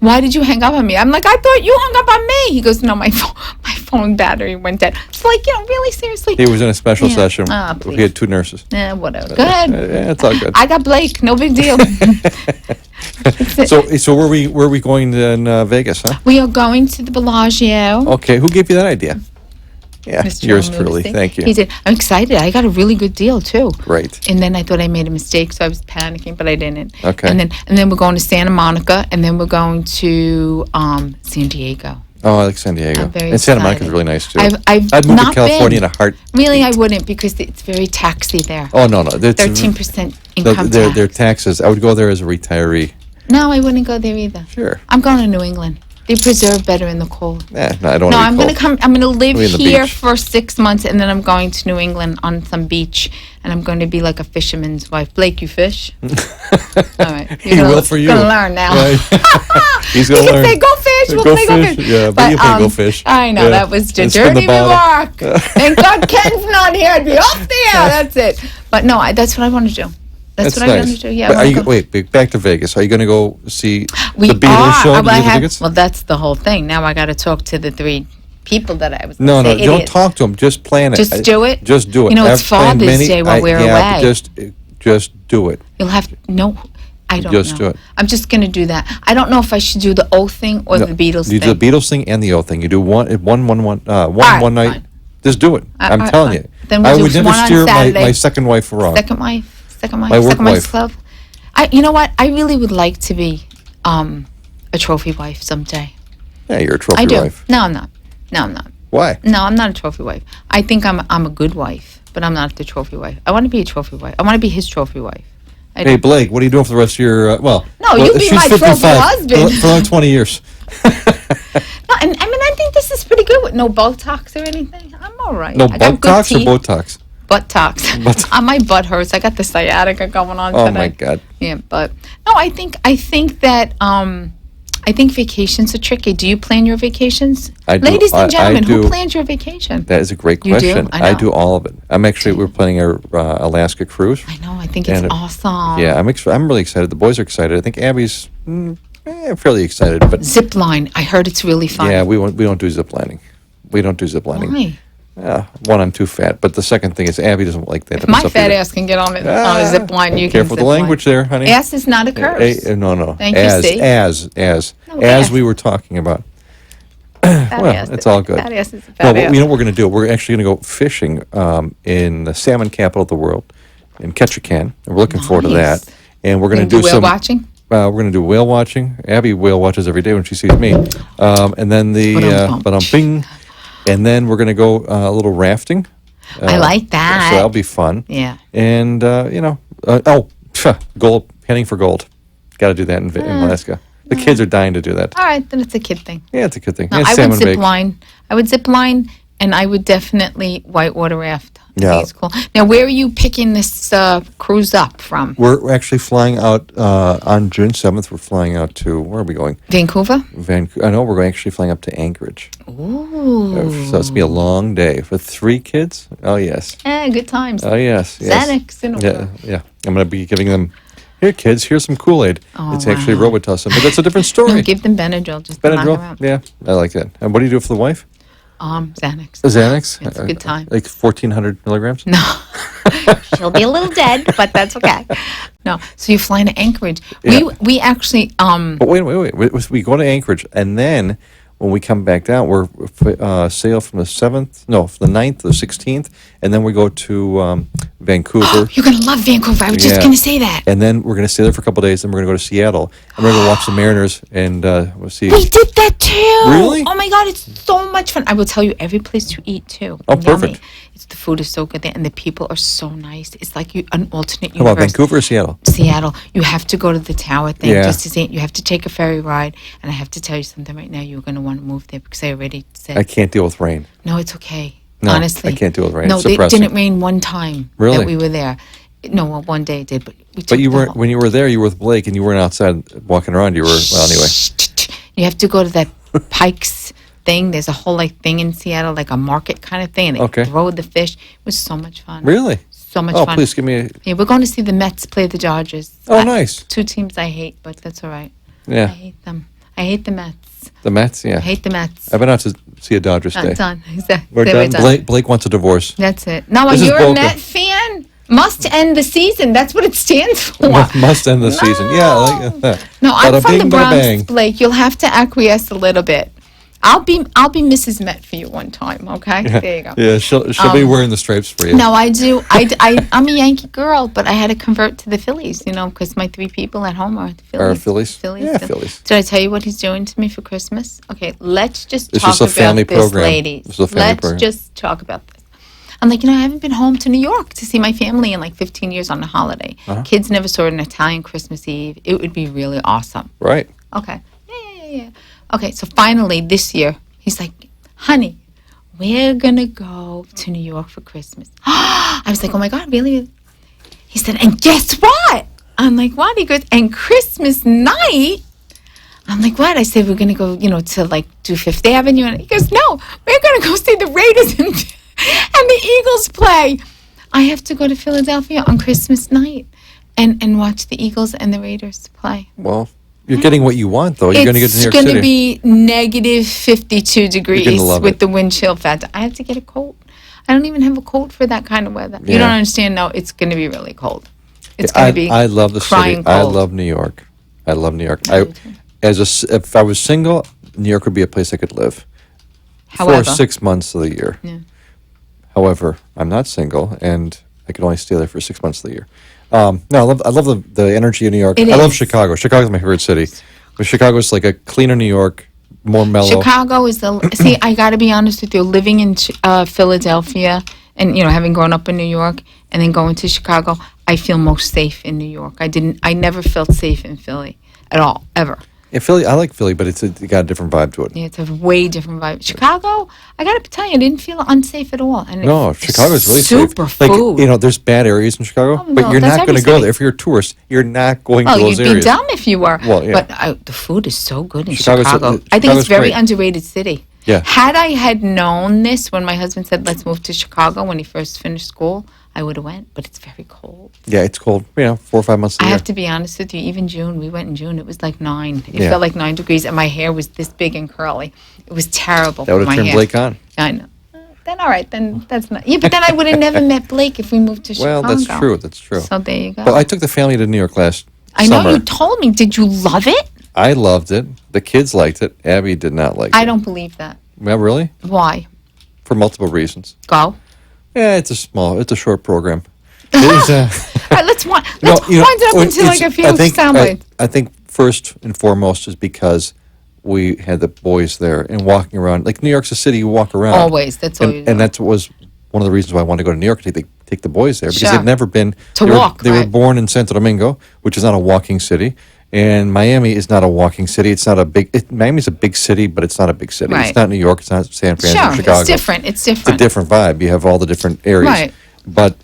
why did you hang up on me? I'm like, I thought you hung up on me. He goes, no, my phone battery went dead. It's really, seriously. He was in a special Yeah. session. Ah, He please. had 2 nurses. Whatever. Go ahead. Yeah, it's all good. I got Blake. No big deal. So where are we going in Vegas, huh? We are going to the Bellagio. Okay, who gave you that idea? Yeah, Mr. yours John truly. Lucy. Thank you. He did. I'm excited. I got a really good deal too. Great. And then I thought I made a mistake, so I was panicking, but I didn't. Okay. And then we're going to Santa Monica, and then we're going to San Diego. Oh, I like San Diego. I'm very And Santa Monica's excited. really nice too. I've move not to California been. in a heart. Really, I wouldn't because it's very taxy there. Oh no. 13% income tax. Their taxes. I would go there as a retiree. No, I wouldn't go there either. Sure. I'm going to New England. They preserve better in the cold. No, I don't. No, wanna I'm be going to cold. come. I'm going to live Be in the here beach. for 6 months, and then I'm going to New England on some beach, and I'm going to be like a fisherman's wife. Blake, you fish? All right, He will for you. Going to learn now. Right. He's You going to can learn. say, "Go fish." We'll play go fish. Yeah, but you can go fish. I know Yeah. that was the And spin the dirty bottle. remark. Thank God Ken's not here. I'd be off the air. That's it. But no, that's what I want to do. That's what I'm going to do. Yeah. But I are wanna you, go. wait, back to Vegas. Are you going to go see We the Beatles show? are. Did you get tickets? Well, that's the whole thing. Now I got to talk to the 3 people that I was. No, gonna say, don't idiots. talk to them. Just plan it. Just do it? Just do it. You know, it's And Father's Day while we're yeah, away. just do it. You'll have no. I don't Just know. do it. I'm just going to do that. I don't know if I should do the O thing or the Beatles You thing. do the Beatles thing and the O thing. You do one right, one night. fine. Just do it. I'm right, telling fine. you. Then we'll I do would never one on steer Saturday. my second wife wrong. Second wife, My work second wife's wife. club. You know what? I really would like to be a trophy wife someday. Yeah, you're a trophy I do. wife. No, I'm not. No, I'm not. Why? No, I'm not a trophy wife. I think I'm a good wife, but I'm not the trophy wife. I want to be a trophy wife. I want to be his trophy wife. I Hey, do. Blake, what are you doing for the rest of your, you be she's my trophy 55 husband. For another 20 years. No, and I mean, I think this is pretty good with no Botox or anything. I'm all right. No, I got good Botox or teeth. Botox? Buttocks. My butt hurts. I got the sciatica going on Oh, today. my God. Yeah, but no, I think that I think vacations are tricky. Do you plan your vacations? I do. Ladies I and gentlemen, do. who plans your vacation? That is a great You do? question. I know. do all of it. We're planning our Alaska cruise. I know. I think it's And, awesome. Yeah, I'm really excited. The boys are excited. I think Abby's fairly excited, but Zip line. I heard it's really fun. yeah, we don't do zip lining. We don't do zip lining. Why? One, I'm too fat, but the second thing is Abby doesn't like that. If my fat ass can get on a zip line, you can. Careful zip the language line. there, honey. Ass is not a curse. No. Thank you, as, Steve. As No, ass. we were talking about. Fat Well, ass. it's all good. Fat ass is a No, fat but ass. you know what we're going to do? We're actually going to go fishing in the salmon capital of the world, in Ketchikan, and we're looking forward to Nice. that. And we're going to Do do whale some watching? we're going to do whale watching. Abby whale watches every day when she sees me. And then Ba-dum-bum. bing, and then we're going to go a little rafting. I like that. So that'll be fun. Yeah. And gold, heading for gold. Got to do that in Alaska. The kids are dying to do that. All right, then it's a kid thing. Yeah, it's a good thing. No, And I would salmon zip bake. line. I would zip line, and I would definitely whitewater raft. I Yeah. think it's cool. Now, where are you picking this cruise up from? We're actually flying out on June 7th. We're flying out to, where are we going? Vancouver? Vancouver. I know we're actually flying up to Anchorage. Ooh. So it's going to be a long day for 3 kids. Oh, yes. Good times. Oh, yes. Xanax in a Yeah, whirl. yeah. I'm going to be giving them, here, kids, here's some Kool-Aid. Oh, it's actually wow. Robitussin, but that's a different story. No, give them Benadryl. Just to knock them Benadryl? out. Yeah, I like that. And what do you do for the wife? Xanax. Xanax? It's a good time. Like 1,400 milligrams? No. She'll be a little dead, but that's okay. No. So you're flying to Anchorage. Yeah. We actually But wait. We go to Anchorage, and then when we come back down, we're sail from the 9th to the 16th, and then we go to Vancouver. you're gonna love Vancouver. I was just Yeah. gonna say that. And then we're going to stay there for a couple of days, and we're going to go to Seattle, and we're going to watch the Mariners, and we'll see. We did that too. Really? Oh my god, it's so much fun. I will tell you every place to eat too. Oh, Yummy. perfect. The food is so good there, and the people are so nice. It's like an alternate How about universe. Vancouver or Seattle? Seattle. You have to go to the tower thing Yeah. just to see it. You have to take a ferry ride, and I have to tell you something right now. You're going to want to move there because I already said I can't deal with rain. no. It's okay. No, Honestly, I can't deal with rain. No, It's it depressing. didn't rain one time Really? that we were there. No, well, one day it did, but we took But you the weren't whole- when you were there. You were with Blake, and you weren't outside walking around. You were anyway. You have to go to that Pikes thing. There's a whole thing in Seattle, like a market kind of thing, and they Okay. throw the fish. It was so much fun. Really? So much Oh, fun. please give me a. Yeah, we're going to see the Mets play the Dodgers. Oh, nice. 2 teams I hate, but that's all right. I Yeah, hate them. I hate the Mets. the Mets. Yeah, I hate the Mets. I've been out to see a Dodgers Done, day. done. Exactly. We're done. Blake wants a divorce. That's it. Now, This is you're a Boca. Met fan? Must end the season. That's what it stands for. Must end the season. Yeah, like that. No, I'm Bada from the bing, bada Bronx, bang. Blake. You'll have to acquiesce a little bit. I'll be Mrs. Met for you one time, okay? There you go. Yeah, she'll be wearing the stripes for you. No, I do. I'm a Yankee girl, but I had to convert to the Phillies, because my 3 people at home are the Phillies. Phillies? Yeah, Phillies. Did I tell you what he's doing to me for Christmas? Okay, let's just This talk is a about family this, program. ladies. This is a family Let's program. just talk about this. I'm like, I haven't been home to New York to see my family in like 15 years on a holiday. Uh-huh. Kids never saw an Italian Christmas Eve. It would be really awesome. Right. Okay. Yeah. Okay, so finally this year, he's like, honey, we're going to go to New York for Christmas. I was like, oh my God, really? He said, and guess what? I'm like, what? He goes, and Christmas night? I'm like, what? I said, we're going to go, to like do Fifth Avenue. And he goes, no, we're going to go see the Raiders and the Eagles play. I have to go to Philadelphia on Christmas night. and watch the Eagles and the Raiders play. Well, you're getting what you want, though. You're going to get to New York It's City. going to be negative 52 degrees love with it. the wind chill factor. I have to get a coat. I don't even have a coat for that kind of weather. You Yeah. don't understand. No, it's going to be really cold. It's going to be I love the crying city. cold. I love New York. I love New York. I do too. If I was single, New York would be a place I could live However, for 6 months of the year. Yeah. However, I'm not single, and I could only stay there for 6 months of the year. No, I love the energy of New York. It I love is. Chicago. Chicago's my favorite city. But Chicago's like a cleaner New York, more mellow. Chicago is the see. I got to be honest with you. Living in Philadelphia, and having grown up in New York, and then going to Chicago, I feel most safe in New York. I never felt safe in Philly at all, ever. Yeah, Philly. I like Philly, but it got a different vibe to it. Yeah, it's a way different vibe. Chicago, I got to tell you, I didn't feel unsafe at all. And No, it's Chicago's really super safe. food. Like, there's bad areas in Chicago, Oh, but no, you're that's not going to every go city. there. If you're a tourist, you're not going Oh, to those you'd areas. be dumb if you were. Well, yeah. But the food is so good in Chicago's- Chicago. I think Chicago's it's very great. underrated city. Yeah. Had I had known this when my husband said, let's move to Chicago when he first finished school, I would have went. But it's very cold. Yeah, it's cold. 4 or 5 months a I year. have to be honest with you. Even June, we went in June. It was like 9. It Yeah. felt like 9 degrees, and my hair was this big and curly. It was terrible. That would for have my turned hair. Blake on. I know. Then all right. Then that's not. Yeah, but then I would have never met Blake if we moved to Well, Chicago. that's true. That's true. So there you go. But I took the family to New York last I know summer. you told me. Did you love it? I loved it. The kids liked it. Abby did not like I it. don't believe that. Well, really? Why? For multiple reasons. Go. Yeah, it's a short program. It is, All right, let's wind no, it up well, into like a it's- few sound bites. I think first and foremost is because we had the boys there and walking around. Like New York's a city you walk around. Always, that's all you do. And that was one of the reasons why I wanted to go to New York to take the boys there because Sure. they've never been To they walk, They were right. born in Santo Domingo, which is not a walking city, and Miami is not a walking city. It's not a big. Miami's a big city, but it's not a big city. Right. It's not New York. It's not San Francisco. Sure, Chicago. it's different. It's It's a different. different vibe. You have all the different areas. Right. But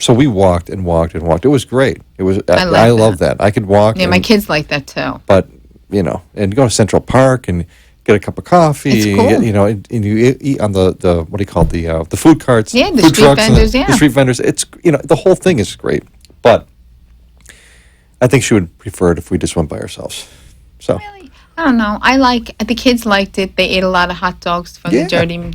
so we walked and walked and walked. It was great. It was. I like I love that. that. I could walk. Yeah, and, my kids like that too. But and go to Central Park and get a cup of coffee. It's and cool. get, and you eat on the what do you call it, the food carts? Yeah, the food street trucks and vendors, The yeah. street vendors. It's the whole thing is great. But I think she would prefer it if we just went by ourselves. So Really? I don't know. The kids liked it. They ate a lot of hot dogs from Yeah. the dirty,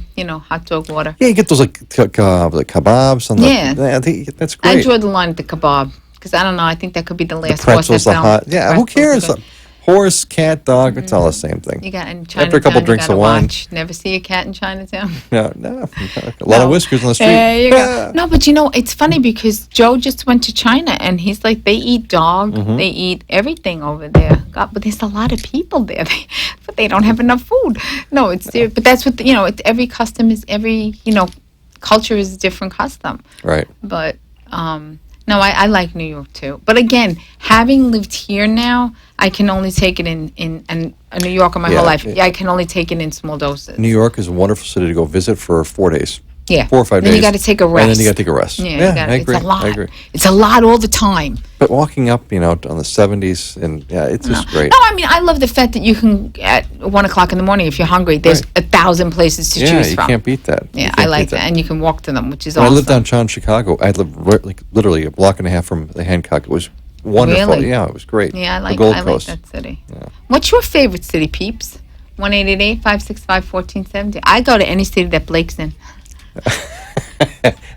hot dog water. yeah, you get those like kebabs on the. Yeah. I think that's I great. enjoyed the line at the kebab because I don't know. I think that could be the the last horse pretzels, that the fell. hot. Yeah, who Pretzels are cares? good. Horse, cat, dog. It's all the same thing. You got in After a couple Chinatown, drinks you gotta of wine. watch. Never see a cat in Chinatown. No, a lot of whiskers on the street. There you go. No, but it's funny because Joe just went to China and he's like, they eat dog, Mm-hmm. they eat everything over there. God, but there's a lot of people there, but they don't have enough food. No, it's there. But that's what it's every custom is culture is a different custom. Right. But no, I like New York too. But again, having lived here now, I can only take it in New Yorker my Yeah, whole life. yeah. I can only take it in small doses. New York is a wonderful city to go visit for 4 days. Yeah. 4 or 5 Then days. you got to take a rest. And then you got to take a rest. Yeah, I agree. It's a lot. I agree. It's a lot all the time. But walking up, on the 70s, and it's just great. No, I mean, I love the fact that you can at 1:00 in the morning if you're hungry. There's Right. 1,000 places to Yeah, choose you from. can't beat that. You Yeah, can't I like beat that, and you can walk to them, which is When awesome. I lived downtown Chicago, I lived literally a block and a half from the Hancock. It was wonderful. Really? Yeah, it was great. Yeah, I the like Gold I like Coast. that city. What's your favorite city, peeps? 1-888-565-1470. I go to any city that Blake's in.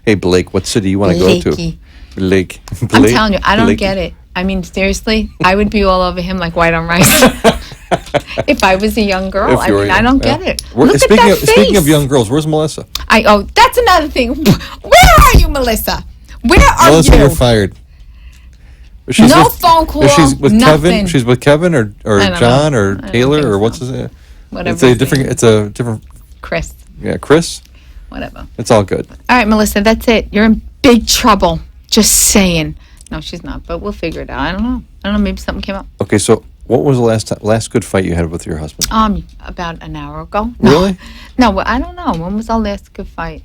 Hey, Blake, what city you want to go to? Blakey. Blake. I'm telling you, I don't get it. I mean, seriously, I would be all over him like white on rice. If I was a young girl, If you were I don't young, get yeah. it. We're- Look speaking at that of, Speaking of face. young girls, where's Melissa? That's another thing. Where are you, Melissa? Where are Melissa, you? you're fired. No phone call, She's with Kevin. nothing. She's with Kevin or I don't John know. or I don't Taylor think or so. what's his name? Whatever It's a his different. name It's a different. Chris. Yeah, Chris. Whatever. It's all good. All right, Melissa, that's it. You're in big trouble. Just saying. No, she's not, but we'll figure it out. I don't know. Maybe something came up. Okay, so what was the last good fight you had with your husband? About an hour ago. No. Really? No, well, I don't know. When was our last good fight?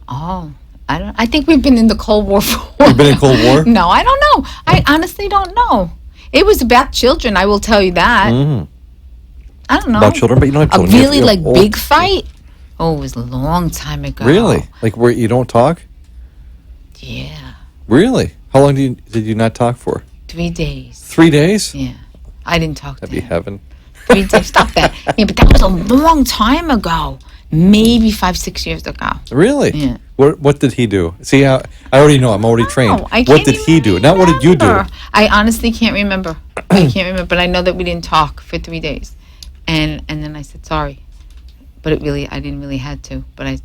I think we've been in the Cold War for a while. You've been in Cold War? No, I don't know. I honestly don't know. It was about children, I will tell you that. I don't know. About children, but you don't have A children. You have- really you have old- big fight? Oh, it was a long time ago. Really? Like where you don't talk? Yeah. Really? How long did you not talk for? 3 days. 3 days? Yeah. I didn't talk That'd to be him. heaven. 3 days. Stop that. Yeah, but that was a long time ago. Maybe 5-6 years ago. Really? Yeah. What did he do? See, I already know. I'm already trained. No, I What can't did he even do? Not what did you do? remember. I honestly can't remember. I can't remember, but I know that we didn't talk for 3 days, and then I said sorry, but I didn't really had to. But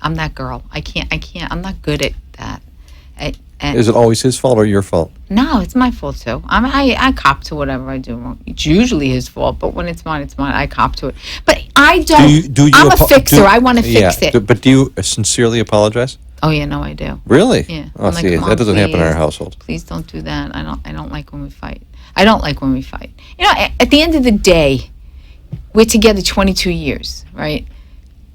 I'm that girl. I can't. I'm not good at that. Is it always his fault or your fault? No, it's my fault too. I cop to whatever I do wrong. It's usually his fault, but when it's mine, I cop to it. But I don't. Do you I'm a fixer. I want to fix it. But do you sincerely apologize? Oh yeah, no, I do. Really? Yeah. Oh, I'm like, see, "Mom, that doesn't happen in our please, household. Please don't do that. I don't like when we fight. I don't like when we fight. You know, at the end of the day, we're together 22 years, right?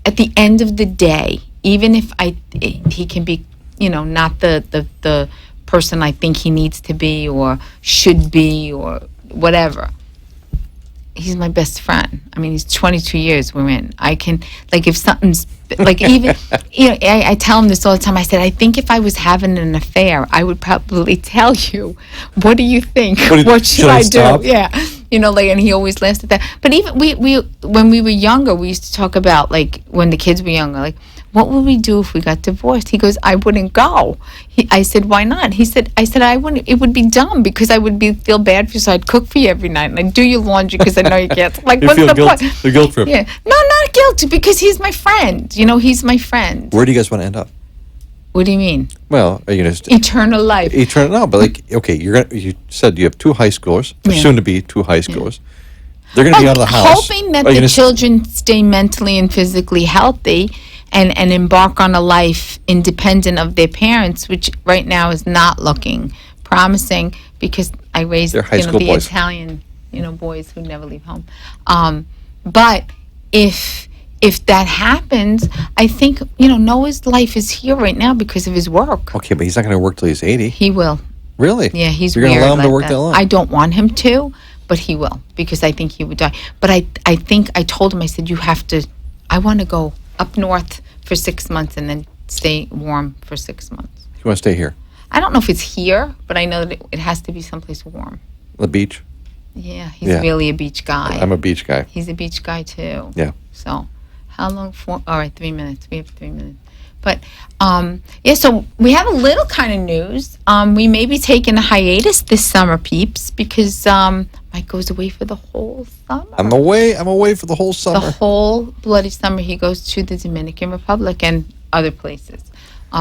At the end of the day, even if he can be, not the person I think he needs to be or should be or whatever. He's my best friend. I mean, he's 22 years we're in. I can, like, if something's, like, even, I tell him this all the time. I said, I think if I was having an affair, I would probably tell you, what do you think? What should I do? Stop? Yeah. And he always laughs at that. But even we when we were younger, we used to talk about, like, when the kids were younger, like, what would we do if we got divorced? He goes, I wouldn't go. I said, why not? I said, I wouldn't. It would be dumb because I would feel bad for you, so I'd cook for you every night and I'd do your laundry because I know you can't. Like, You what's feel the guilt, point? the guilt trip. Yeah, no, not guilty because he's my friend. He's my friend. Where do you guys want to end up? What do you mean? Well, are you going to Eternal life. No, but like, okay, you said you have 2 high schoolers, or Yeah. soon to be 2 high schoolers. They're going to be out of the house. Hoping that Are you the gonna children stay mentally and physically healthy and embark on a life independent of their parents, which right now is not looking promising because I raised They're high school the boys. Italian boys who never leave home. But if that happens, I think Noah's life is here right now because of his work. Okay, but he's not going to work till he's 80. He will. Really? Yeah, he's You're going weird to allow him to like work that. that long? I don't want him to, but he will because I think he would die. But I think I told him, I said, I want to go up north for 6 months and then stay warm for 6 months. You want to stay here? I don't know if it's here, but I know that it has to be someplace warm. The beach? Yeah, he's Yeah. really a beach guy. I'm a beach guy. He's a beach guy too. Yeah. So, how long for? All right, 3 minutes. We have 3 minutes. But, so we have a little kind of news. We may be taking a hiatus this summer, peeps, because Mike goes away for the whole summer. I'm away for the whole summer. The whole bloody summer. He goes to the Dominican Republic and other places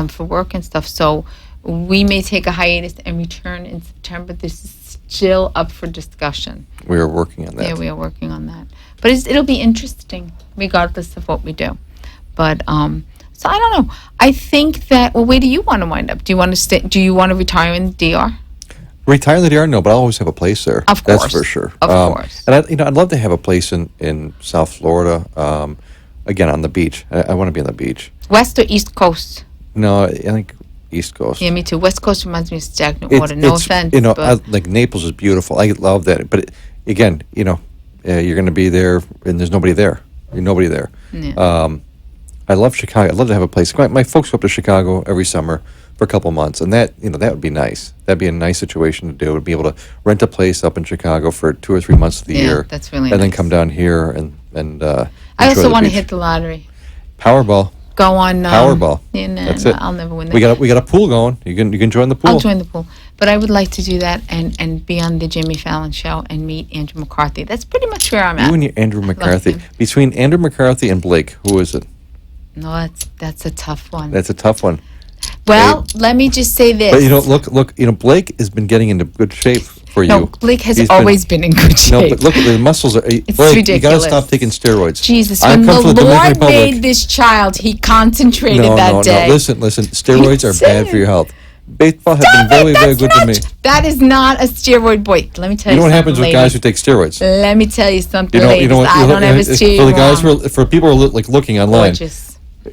for work and stuff. So we may take a hiatus and return in September. This is still up for discussion. We are working on that. Yeah, we are working on that. But it'll be interesting regardless of what we do. But so I don't know. I think that. Well, where do you want to wind up? Do you want to stay? Do you want to retire in the DR? Retire in the DR? No, but I'll always have a place there. Of course. That's for sure. Of course. And I'd love to have a place in South Florida. Again, on the beach. I want to be on the beach. West or East Coast? No, I think East Coast. Yeah, me too. West Coast reminds me of stagnant water. No offense. But like Naples is beautiful. I love that. But again, you're going to be there and there's nobody there. You're nobody there. Yeah. I love Chicago. I'd love to have a place. My folks go up to Chicago every summer for a couple months, and that would be nice. That'd be a nice situation to do. To be able to rent a place up in Chicago for 2 or 3 months of the year. That's really and then nice. come down here and I also want to beach. hit the lottery. Powerball. Go on. Powerball. Yeah, no, That's it. I'll never win that. We got a pool going. You can join the pool. I'll join the pool. But I would like to do that and be on the Jimmy Fallon show and meet Andrew McCarthy. That's pretty much where I'm at. You and your Andrew McCarthy. him. Between Andrew McCarthy and Blake, who is it? No, that's a tough one. That's a tough one. Well, let me just say this. But look. Blake has been getting into good shape for you. No, Blake has He's always been in good shape. No, but look, the muscles are. Blake, you got to ridiculous. stop taking steroids. Jesus, I'm when come the from Dominican Lord Republic. made this child, he concentrated that day. No. Listen. Steroids are bad for your health. Baseball has been very, very good to me. That is not a steroid boy. Let me tell You you know what something, happens with guys who ladies. take steroids? Let me tell you something, You ladies. know what? I don't ever steer for the you guys wrong. for people who are like looking online. Gorgeous.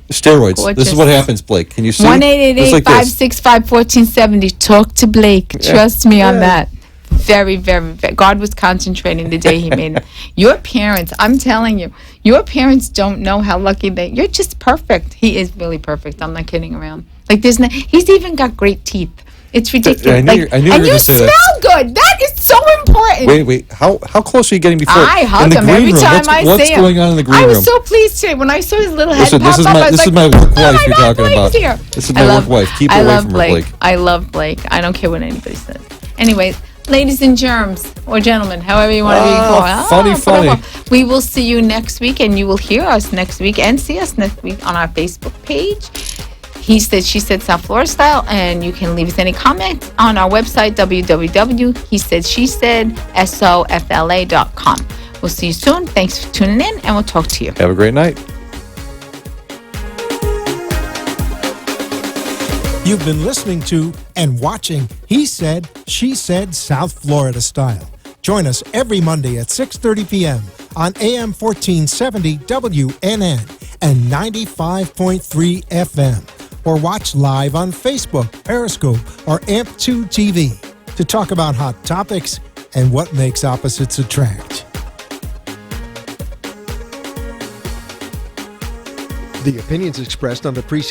Steroids. This Gorgeous. is what happens, Blake. Can you see? 1-888-565-1470. Talk to Blake. Yeah. Trust me on Yeah. that. Very, very, very. God was concentrating the day he made it. Your parents, I'm telling you, your parents don't know how lucky you're just perfect. He is really perfect. I'm not kidding around. Like he's even got great teeth. It's ridiculous. I knew you were and gonna you say smell that. good. That is so important. Wait. How close are you getting before? I hug in the him green every room? time I What's see him. going on in the green I room? was so pleased today when I saw his little head Listen, pop this is up. my I was this is like, my work "Oh wife my you're God, talking Blake's about. here." This is I my love- work wife. Keep I away love from her, Blake. I love Blake. I don't care what anybody says. Anyway, ladies and germs, or gentlemen, however you want to be called. Funny. whatever. We will see you next week, and you will hear us next week and see us next week on our Facebook page. He Said, She Said, South Florida Style, and you can leave us any comments on our website, www.hesaidshesofla.com. We'll see you soon. Thanks for tuning in, and we'll talk to you. Have a great night. You've been listening to and watching He Said, She Said, South Florida Style. Join us every Monday at 6:30 p.m. on AM 1470 WNN and 95.3 FM. Or watch live on Facebook, Periscope, or AMP2 TV to talk about hot topics and what makes opposites attract. The opinions expressed on the preceding